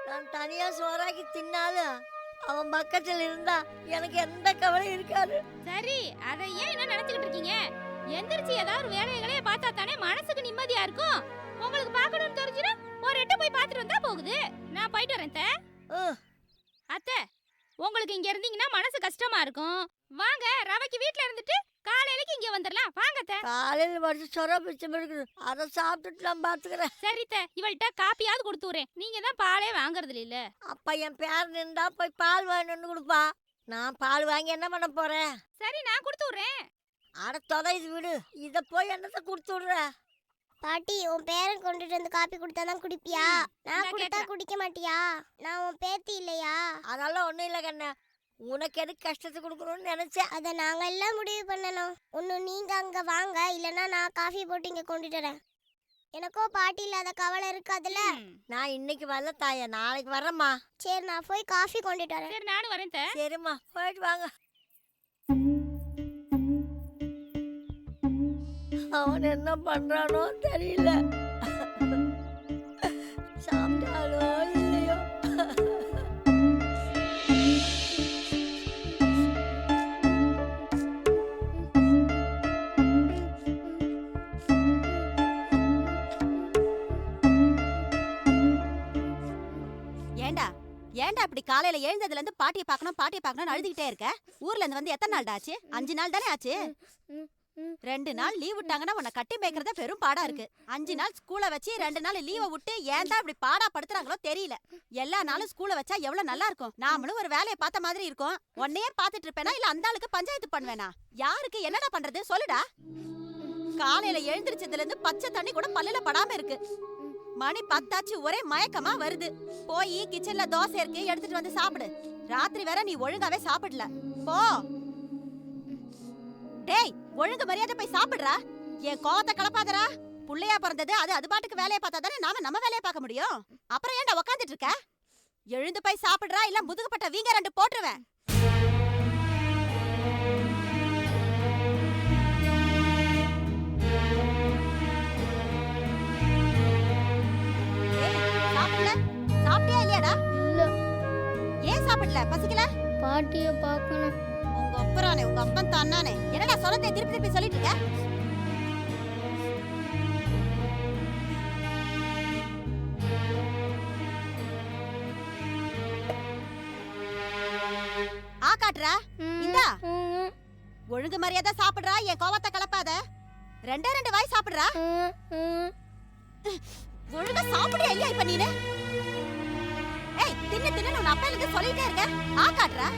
நான் தனியாக சோறாக்கி தின்னாலும் அவன் பக்கத்தில் இருந்தா எனக்கு எந்த கவலையும் இருக்காது. சரி, அதை ஏன் என்ன நினைச்சுக்கிட்டு இருக்கீங்க? எந்திரிச்சு ஏதாவது வேலைகளே பார்த்தா தானே மனசுக்கு நிம்மதியா இருக்கும். உங்களுக்கு பார்க்கணும்னு தெரிஞ்சுன்னா ஒரு எட்டு போய் பார்த்துட்டு வந்தா போகுது. நான் போயிட்டு வரேன் அத்தை. அத்தை, உங்களுக்கு இங்க இருந்தீங்கன்னா மனசு கஷ்டமா இருக்கும். வாங்க, ரவைக்கு வீட்ல இருந்துட்டு காலையிலக்கு இங்க வந்துடலாம். வாங்க அத்தை. காலையில் வச்சு சொர பிச்சம் இருக்குது. அதை சாப்பிட்டுட்டு நான் பார்த்துக்கிறேன். சரி அத்தை, இவள்கிட்ட காப்பியாவது கொடுத்து வரேன். நீங்க தான் பாலே வாங்குறது இல்ல. அப்பா என் பேர் இருந்தா போய் பால் வாங்கிட்டு வந்து கொடுப்பா. நான் பால் வாங்கி என்ன பண்ண போறேன்? சரி, நான் கொடுத்து விடுறேன். அடத்தோட இது விடு. இதை போய் என்னத்தை கொடுத்து விடுற? பாட்டி உன் பேரன் கொண்டுட்டு வந்து காப்பி கொடுத்தா தான் குடிப்பியா? நான் கொடுத்தா குடிக்க மாட்டியா? நான் உன் பேத்தி இல்லையா? அதெல்லாம் ஒன்றும் இல்லை கண்ணா. உனக்கு எதுக்கு கஷ்டத்தை கொடுக்கணும்னு நினைச்சேன். அதை நாங்கள் எல்லாம் முடிவு பண்ணணும். ஒன்று நீங்கள் அங்கே வாங்க, இல்லைன்னா நான் காஃபி போட்டு இங்கே கொண்டுட்டு வரேன். எனக்கோ பாட்டி இல்லாத கவலை இருக்காதுல்ல. நான் இன்னைக்கு வரல தாயா, நாளைக்கு வரேம்மா. சரி நான் போய் காஃபி கொண்டுட்டு வரேன். சரி நானும் வரேன் தே. சரிம்மா, போயிட்டு வாங்க. அவன் என்ன பண்றானோ தெரியல. சாப்பிட்டாலோ இல்லையோ. ஏன்டா அப்படி காலையில எழுந்ததுல இருந்து பாட்டியை பார்க்கணும் அழுதுகிட்டே இருக்க? ஊர்ல இருந்து வந்து எத்தனை நாள் ஆச்சு? 5 நாள் தானே ஆச்சு. 2 நாள் லீவ் விட்டாங்கன்னா உன்னை கட்டி மேய்க்கிறத பெரும் பாடா இருக்கு. 5 நாள் ஸ்கூலை வச்சு 2 நாள் லீவை விட்டு ஏன்டா இப்படி பாடா படுத்துறாங்களோ தெரியல. எல்லா நாளும் ஸ்கூலை வச்சா எவ்வளவு நல்லா இருக்கும். நாமளும் ஒரு வேலையை பார்த்த மாதிரி இருக்கும். உன்னையே பார்த்துட்டு இருப்பேனா இல்ல அந்த ஆளுக்கு பஞ்சாயத்து பண்ணுவேனா? யாருக்கு என்னடா பண்றது சொல்லுடா. காலையில எழுந்திரிச்சதுல இருந்து பச்சை தண்ணி கூட பல்லுல படாம இருக்கு. மணி 10 ஆச்சு, ஒரே மயக்கமா வருது. போய் கிச்சன்ல தோசை இருக்கு, எடுத்துட்டு வந்து சாப்பிடு. ராத்திரி வேற நீ ஒழுங்காவே சாப்பிடல. போ டேய், ஒழுங்கு மரியாதை போய் சாப்பிடுறா. என் கோவத்தை கலப்பாதடா. புள்ளையா பிறந்தது அது பாட்டுக்கு வேலையை பார்த்தா தானே நாம நம்ம வேலையை பார்க்க முடியும். அப்புறம் ஏன்டா உக்காந்துட்டு இருக்க? எழுந்து போய் சாப்பிடுறா, இல்ல முதுகுப்பட்ட வீங்க 2 போட்டுருவேன். சாப்பிட்டியா இல்லையாடா? இல்ல. ஏன் சாப்பிடல? பசிக்கல? பாட்டியை பார்க்கணும். உங்க அப்பறானே, உங்க அப்பன் தானானே. என்னடா சொல்றதை திருப்பி சொல்லிட்டு இருக்க? ஆ காட்டுறா. இந்தா ஒழுங்கு மரியாதை சாப்பிடுறா. என் கோவத்தை கலப்பாத. 2 வாய் சாப்பிடுறா. ஒழுங்கா சாப்பிடுறியா இல்லையா இப்ப நீனு? ஏய், தின்னு உன் அப்பா இருந்து சொல்லிட்டே இருக்க. ஆ காட்டுறா.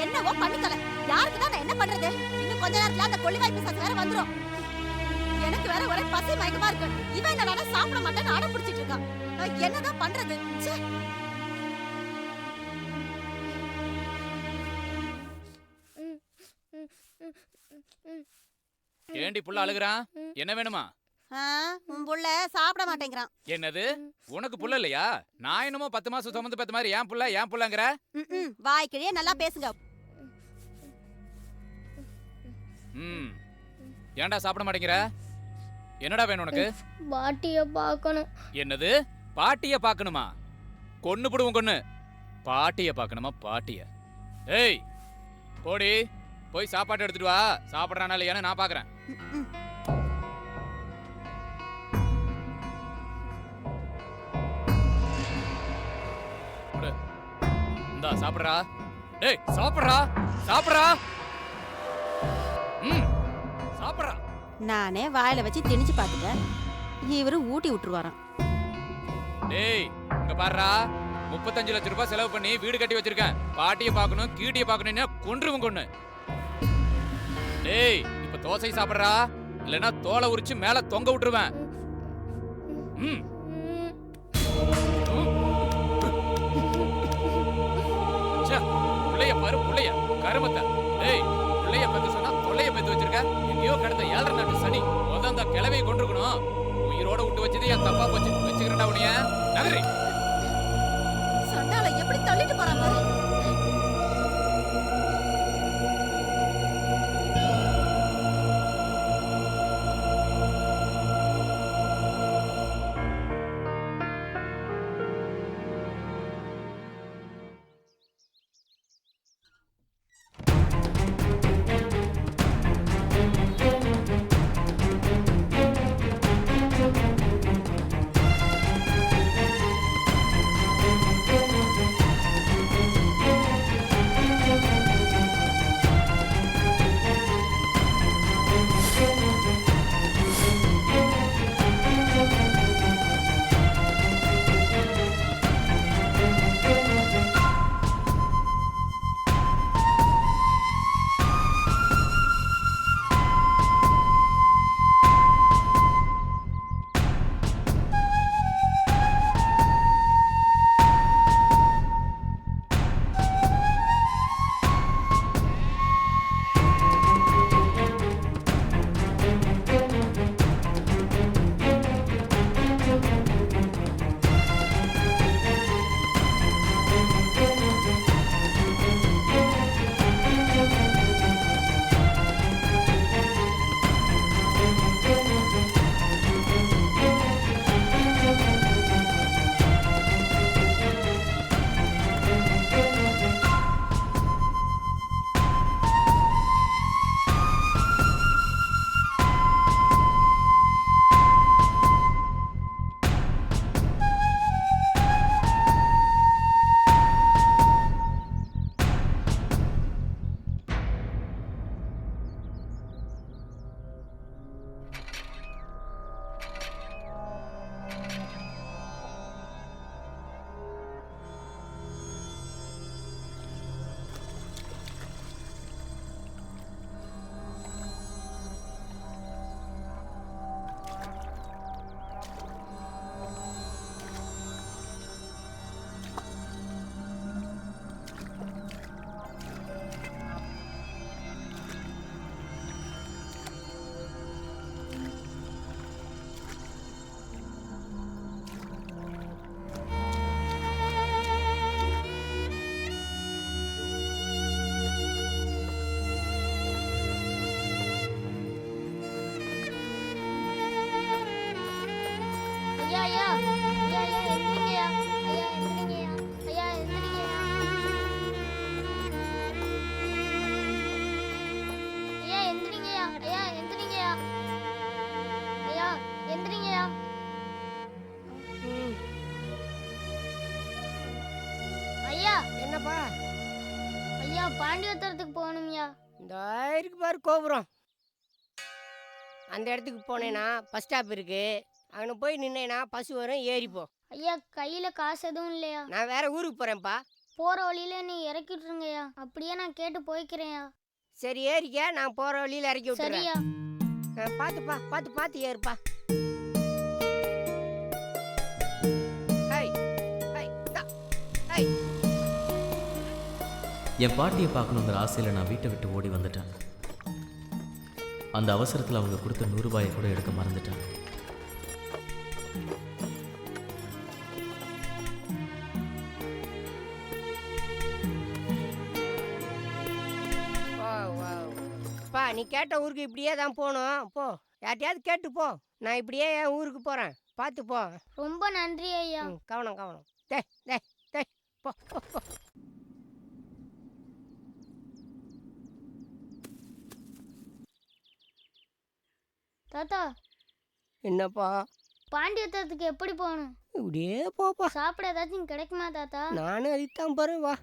என்னவோ பண்ணிக்கல. யாருக்கு தான் நான் என்ன பண்றது? இன்னும் கொஞ்ச நேரத்துல அந்த கொள்ளிவாய் பிசாசு வேற வந்துரும். எனக்கு வேற ஒரே பசி மயக்கமா இருக்கு. இவன் என்னடா சாப்பிட மாட்டேன்னு அடம் பிடிச்சிட்டு இருக்கான். நான் என்னதான் பண்றது? ச்சே. ஏண்டி புள்ள அழுகுறான்? என்ன வேணுமா? உன் புள்ள சாப்பிட மாட்டேங்கிறான். என்னது, உனக்கு புள்ள இல்லையா? நான் என்னமோ 10 மாசம் சுமந்து பெத்த மாதிரி ஏன் புள்ளங்கிற? வாய்க்கிழியே நல்லா பேசுங்க. ஏன்டா சாப்பிட மாட்டேங்கிற? என்னடா வேணும் உனக்கு? பாட்டியை பார்க்கணும். என்னது, பாட்டிய பார்க்கணுமா? கொன்னு புடுவோம் கொன்னு. பாட்டிய பார்க்கணுமா? பாட்டிய? ஏய் போடி, போய் சாப்பாடு எடுத்துட்டு வா. சாப்பிட்றானா இல்லையான்னு நான் பார்க்கறேன். இந்தா சாப்பிட்றா. டேய் சாப்பிட்றா. சாப்பிட்றா. சாப்பிட்றா. நானே வாயில வச்சு திணிச்சு பார்த்துட்டேன். இவரு ஊட்டி விட்டுருவாராம். டேய் இங்க பாருடா, 35 லட்சம் ரூபாய் செலவு பண்ணி வீடு கட்டி வச்சிருக்கேன். பாட்டியை பார்க்கணும், கீட்டியை பார்க்கணும்னா கொன்றுவும் கொன்னு. டேய் இப்ப தோசை சாப்பிட்றா, இல்லைன்னா தோலை உரிச்சு மேல தொங்க விட்டுருவேன். புள்ளைய பாரு, புள்ளைய கருமத்தை. டேய் புள்ளைய பெத்து சொன்னா தொல்லைய பெத்து வச்சிருக்க. எங்கேயோ கடந்த 7 நாட்டு சனி அந்த கிழமையை கொண்டிருக்கணும். உயிரோட விட்டு வச்சது என் தப்பா போச்சு. வச்சுக்கிறேன்டா உனிய நகரி. சண்டால எப்படி தள்ளிட்டு போறான் பாரு. ஐயா ஐயா ஐயா எந்திரிங்கய்யா ஐயா எந்திரிங்கய்யா ஐயா எந்திரிங்கய்யா ஐயா எந்திரிங்கய்யா ஐயா எந்திரிங்கய்யா ஐயா எந்திரிங்கய்யா ஐயா என்னப்பா? ஐயா பாண்டியத்தரத்துக்கு போகணும்யா. இந்த இருக்கு பாரு கோபுரம், அந்த இடத்துக்கு போனேன்னா பஸ் ஸ்டாப் இருக்கு, அங்கே போய் நின்னேன்னா பஸ் வரும், ஏறிப்போ. ஐயா கையில காசு எதுவும் இல்லையா? நான் வேற ஊருக்கு போறேன்ப்பா. போற வழியில நீ இறக்கி விட்டுருங்கய்யா, அப்படியே நான் கேட்டு போய்க்கிறேன்யா. சரி ஏறிக்க, நான் போற வழியில இறக்கி விட்டுறேன். சரியா? பார்த்துப்பா, பார்த்து ஏறுப்பா. என் பாட்டியை பார்க்கணுங்கிற ஆசையில் நான் வீட்டை விட்டு ஓடி வந்துட்டேன். அந்த அவசரத்தில் அவங்க கொடுத்த 100 ரூபாயை கூட எடுக்க மறந்துட்டேன். பா நீ கேட்ட ஊருக்கு இப்படியே தான் போகணும், போ யார்ட்டையாவது கேட்டு போ. நான் இப்படியே என் ஊருக்கு போகிறேன், பார்த்து போ. ரொம்ப நன்றி ஐயா. கவனம் கவனம். டே போ. தாத்தா என்னப்பா? பாண்டியத்தரத்துக்கு எப்படி போகணும்? இப்படியே போப்பா. சாப்பிட ஏதாச்சும் கிடைக்குமா தாத்தா? நானும் அதுதான் போகிறேன், வா.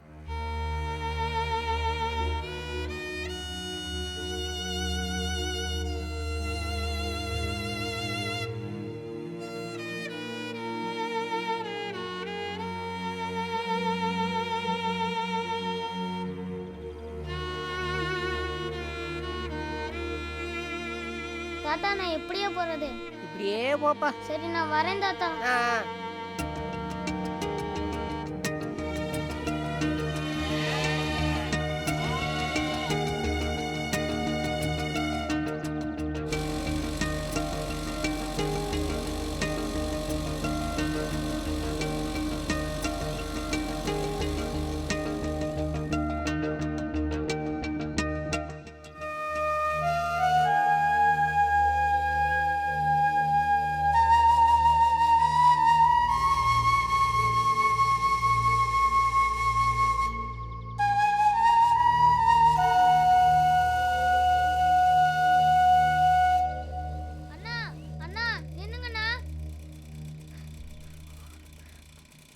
தாத்தா நான் எப்படியே போறது? இப்படியே போப்பா. சரி நான் வரேன் தாத்தா.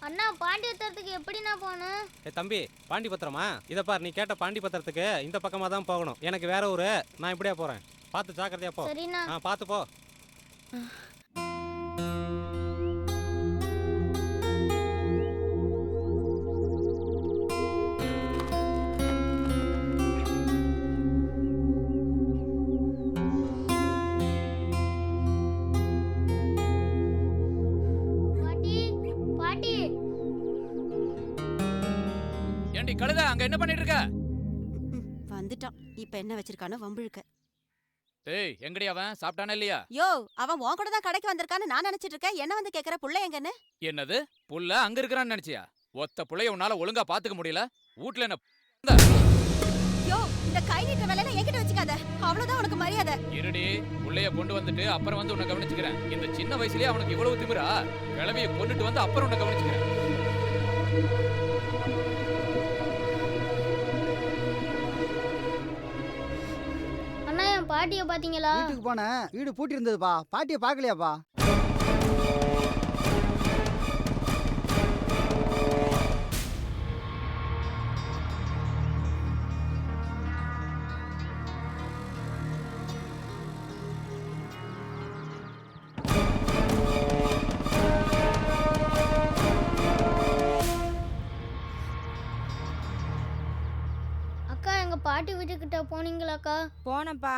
அண்ணா பாண்டியத்தரத்துக்கு எப்படி நான் போகணும்? தம்பி பாண்டி பத்திரமா? இதை பார், நீ கேட்ட பாண்டி பத்திரத்துக்கு இந்த பக்கமாக தான் போகணும். எனக்கு வேற ஊரு, நான் இப்படியே போகிறேன். பார்த்து ஜாக்கிரதையா போ. சரிண்ணா. பார்த்து போ. ஏண்டி கழுதை, அங்க என்ன பண்ணிட்டு இருக்க? வந்துட்டான், இப்ப என்ன வச்சிருக்கானோ வம்பிழுக்க. டேய் எங்கடி அவன்? சாப்பிட்டானே இல்லையா? யோ அவன் உன் கூட தான் கடைக்கு வந்திருக்கான்னு நான் நினைச்சிட்டு இருக்கேன். என்ன வந்து கேக்குற புள்ள எங்கன்னு? என்னது புள்ள அங்க இருக்கிறான்னு நினைச்சியா? ஒத்த புள்ளைய உன்னால ஒழுங்கா பாத்துக்க முடியல. வீட்ல என்ன யோ இந்த கை நீட்ட வேலையில என்கிட்ட வச்சுக்காத, அவ்வளவுதான் உனக்கு மரியாதை. இருடி, புள்ளைய கொண்டு வந்துட்டு அப்புறம் வந்து உன்னை கவனிச்சுக்கிறேன். இந்த சின்ன வயசுலயே அவனுக்கு இவ்வளவு திமிரா? கிளவிய கொண்டுட்டு வந்து அப்புறம் உன்னை கவனிச்சுக்கிறேன். அண்ணா என் பாட்டியை பாத்தீங்களா? வீட்டுக்கு போனேன், வீடு பூட்டி இருந்ததுப்பா. பாட்டியை பார்க்கலையாப்பா? அக்கா எங்க பாட்டி வீட்டுக்கிட்ட போனீங்களாக்கா? போனப்பா,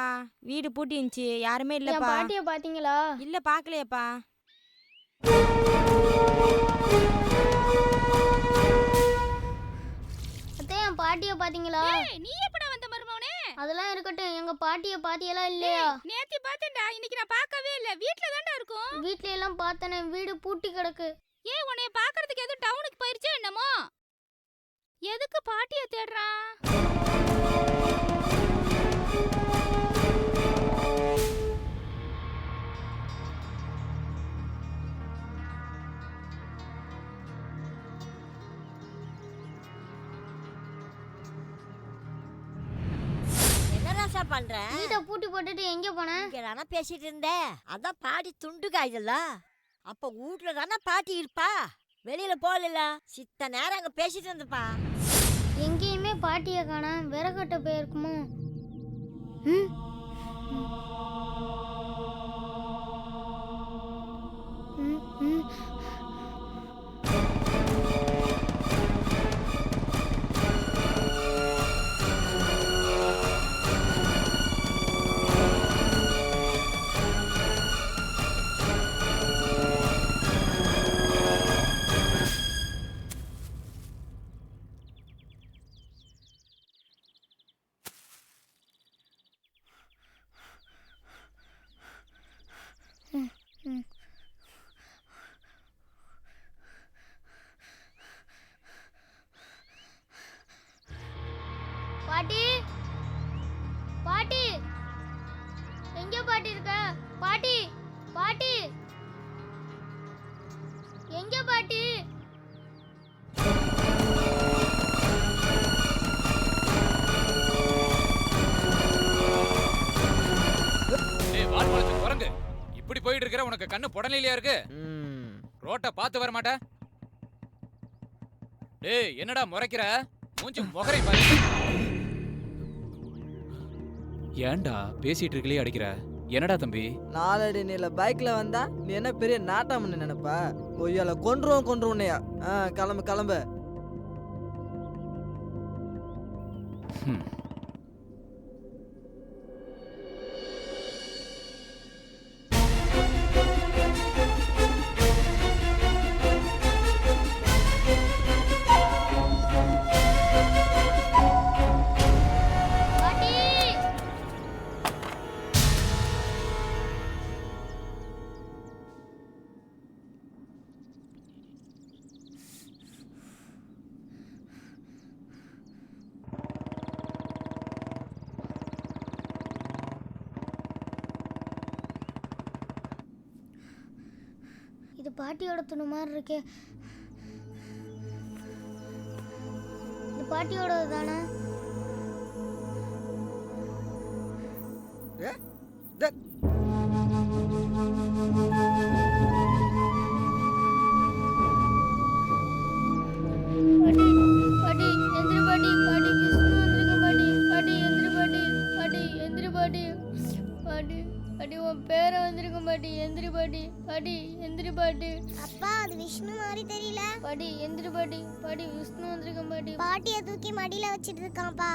வீடு பூட்டி இருந்துச்சு, யாருமே என் இல்லப்பா. பாட்டியை பாத்தீங்களா? இல்ல பாக்கலையப்பா. அத்தை என் பாட்டியை பாத்தீங்களா? நீ எப்படா வந்த மருமவனே? அதெல்லாம் இருக்கட்டும், எங்க பாட்டியை பாத்தியெல்லாம் இல்லையா? நேத்தி பார்த்தேன்டா, இன்னைக்கு நான் பார்க்கவே இல்ல. வீட்ல தான்டா இருக்கும். வீட்ல எல்லாம் பார்த்தனே, வீடு பூட்டி கிடக்கு. ஏய் உன்னைய பார்க்கிறதுக்கு எதுவும் டவுனுக்கு போயிருச்சா என்னமோ? எதுக்கு பாட்டிய தேடுறான்? பண்ற? வீட்டை பூட்டி போட்டுட்டு எங்க போன? இங்க தானே பேசிட்டு இருந்தேன். அதான் பாட்டி துண்டு காயுதுல்ல. அப்ப வீட்டுல தானே பாட்டி இருப்பா. வெளியில போகல. சித்த நேரம் அங்க பேசிட்டு இருந்தப்பா. எங்கேயுமே பாட்டியை காணோம். விறகட்ட போயிருக்குமோ? ம் ம் ம் பாட்டி பாட்டி எங்க பாட்டி இருக்க? பாட்டி பாட்டி எங்க பாட்டி? ஏய் வால் முளைச்ச குரங்கு, இப்படி போயிட்டு இருக்கிற உனக்கு கண்ணு புடலையிலயா இருக்கு? ரோட்ட பார்த்து வர மாட்டே? டேய் என்னடா முறைக்கிற? மூஞ்சி முகரை பாரு. ஏன்டா பேசிட்டு இருக்கலையே அடிக்கிற? என்னடா தம்பி? நாலடி நீல பைக்ல வந்தா நீ என்ன பெரிய நாட்டாமன்னு நினைப்பா? கொய்யால கொன்றுவோன்னையா. கிளம்பு கிளம்பு. இது பாட்டியோட துணி மாதிரி இருக்கே. இது பாட்டியோடது தானே? பாட்டி பாட்டி எந்திரி பாட்டி. பாட்டி விஷ்ணு வந்திருக்க பாட்டி. பாட்டி எந்திரி பாட்டி. பாட்டி எந்திரி பாட்டி. பாட்டி பாட்டி உன் பேரை வந்திருக்கும் பாட்டி. எந்திரி பாட்டி. பாட்டி எந்திரி பாட்டி. அப்பா அது விஷ்ணு மாதிரி தெரியல. பாட்டி எந்திரி பாட்டி. பாட்டி விஷ்ணு வந்திருக்கும் பாட்டி. பாட்டியை தூக்கி மடியில வச்சிட்டு இருக்கான்ப்பா.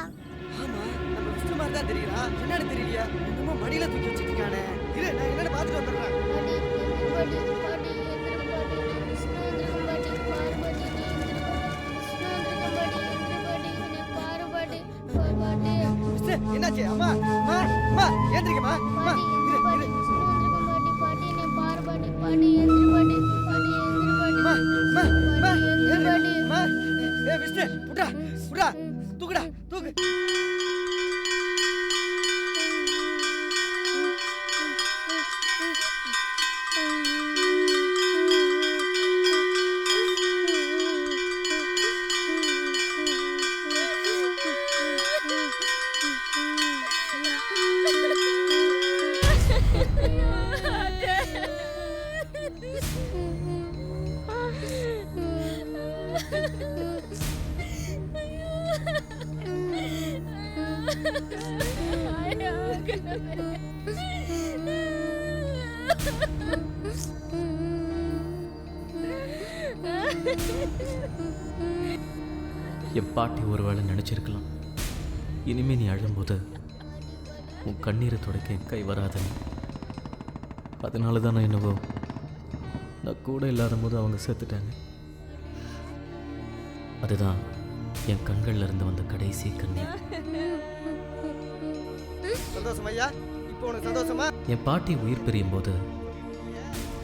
ஆமா நம்ம விஷ்ணு மாதிரி தான் தெரியறான். என்னன்னு தெரியலையா? என்னமோ மடியில தூக்கி வச்சிட்டு இருக்கானே. இரு நான் என்னன்னு பார்த்துட்டு வந்துடுறேன். பாட்டி எந்திரி பாட்டி. பாட்டி எந்திரி பாட்டி. விஷ்ணு வந்திருக்கும் பாட்டி. பாரு பாட்டி நீ எந்திரி பாட்டி. விஷ்ணு வந்திருக்கும் பாட்டி. எந்திரி பாட்டி நீ பாரு பாட்டி. பாட்டி விஷ்ணு என்னாச்சு? அம்மா அம்மா அம்மா ஏந்திரிக்கமா. அம்மா இரு பாட்டி விஷ்ணு வந்திருக்கும் பாட்டி. பாட்டி நீ பாரு பாட்டி. பாட்டி எந்திரி பாட்டி. பாட்டி எந்திரி பாட்டி. அம்மா அம்மா அம்மா பாட்டி எந்திரி பாட்டி. அம்மா ஏய் விஷ்ணு புடா புடா தூக்குடா தூக்கு. என் பாட்டி ஒருவேளை நினச்சிருக்கலாம், இனிமே நீ அழும்போது உன் கண்ணீரை துடைக்க என் கை வராதுன்னு. அதனால தான் நான் என்னவோ நான் கூட இல்லாத போது அவங்க செத்துட்டாங்க. அதுதான் என் கண்கள்ல இருந்து வந்த கடைசி கண்ணீர். சந்தோஷம் ஐயா? இப்போ உனக்கு சந்தோஷமா? என் பாட்டி உயிர் பிரியும் போது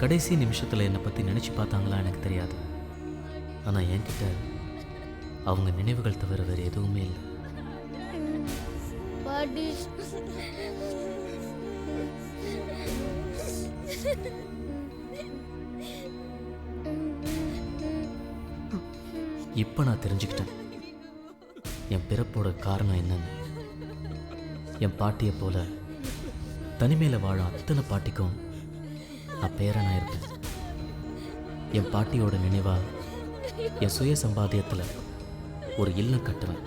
கடைசி நிமிஷத்தில் என்னை பற்றி நினச்சி பார்த்தாங்களா எனக்கு தெரியாது. ஆனால் என்கிட்ட அவங்க நினைவுகள் தவிர வேறு எதுவுமே இல்லை. பாட்டி இப்போ நான் தெரிஞ்சுக்கிட்டேன் என் பிறப்போட காரணம் என்னன்னு. என் பாட்டியை போல தனிமையில் வாழ அத்தனை பாட்டிக்கும் நான் பேரனா இருப்பேன். என் பாட்டியோட நினைவா என் சுய சம்பாத்தியத்தில் ஒரு இல்லம் கட்டுவேன்.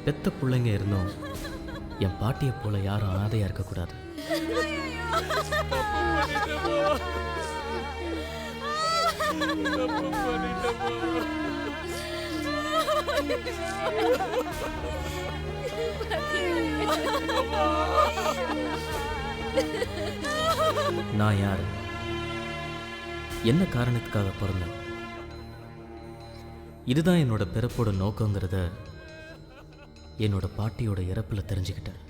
பெத்த பிள்ளைங்க இருந்தும் என் பாட்டியை போல யாரும் அனாதையா இருக்கக்கூடாது. நான் யாரு, என்ன காரணத்துக்காக பிறந்தேன், இதுதான் என்னோட பிறப்போட நோக்கங்கிறத என்னோட பாட்டியோட இறப்புல தெரிஞ்சுக்கிட்டேன்.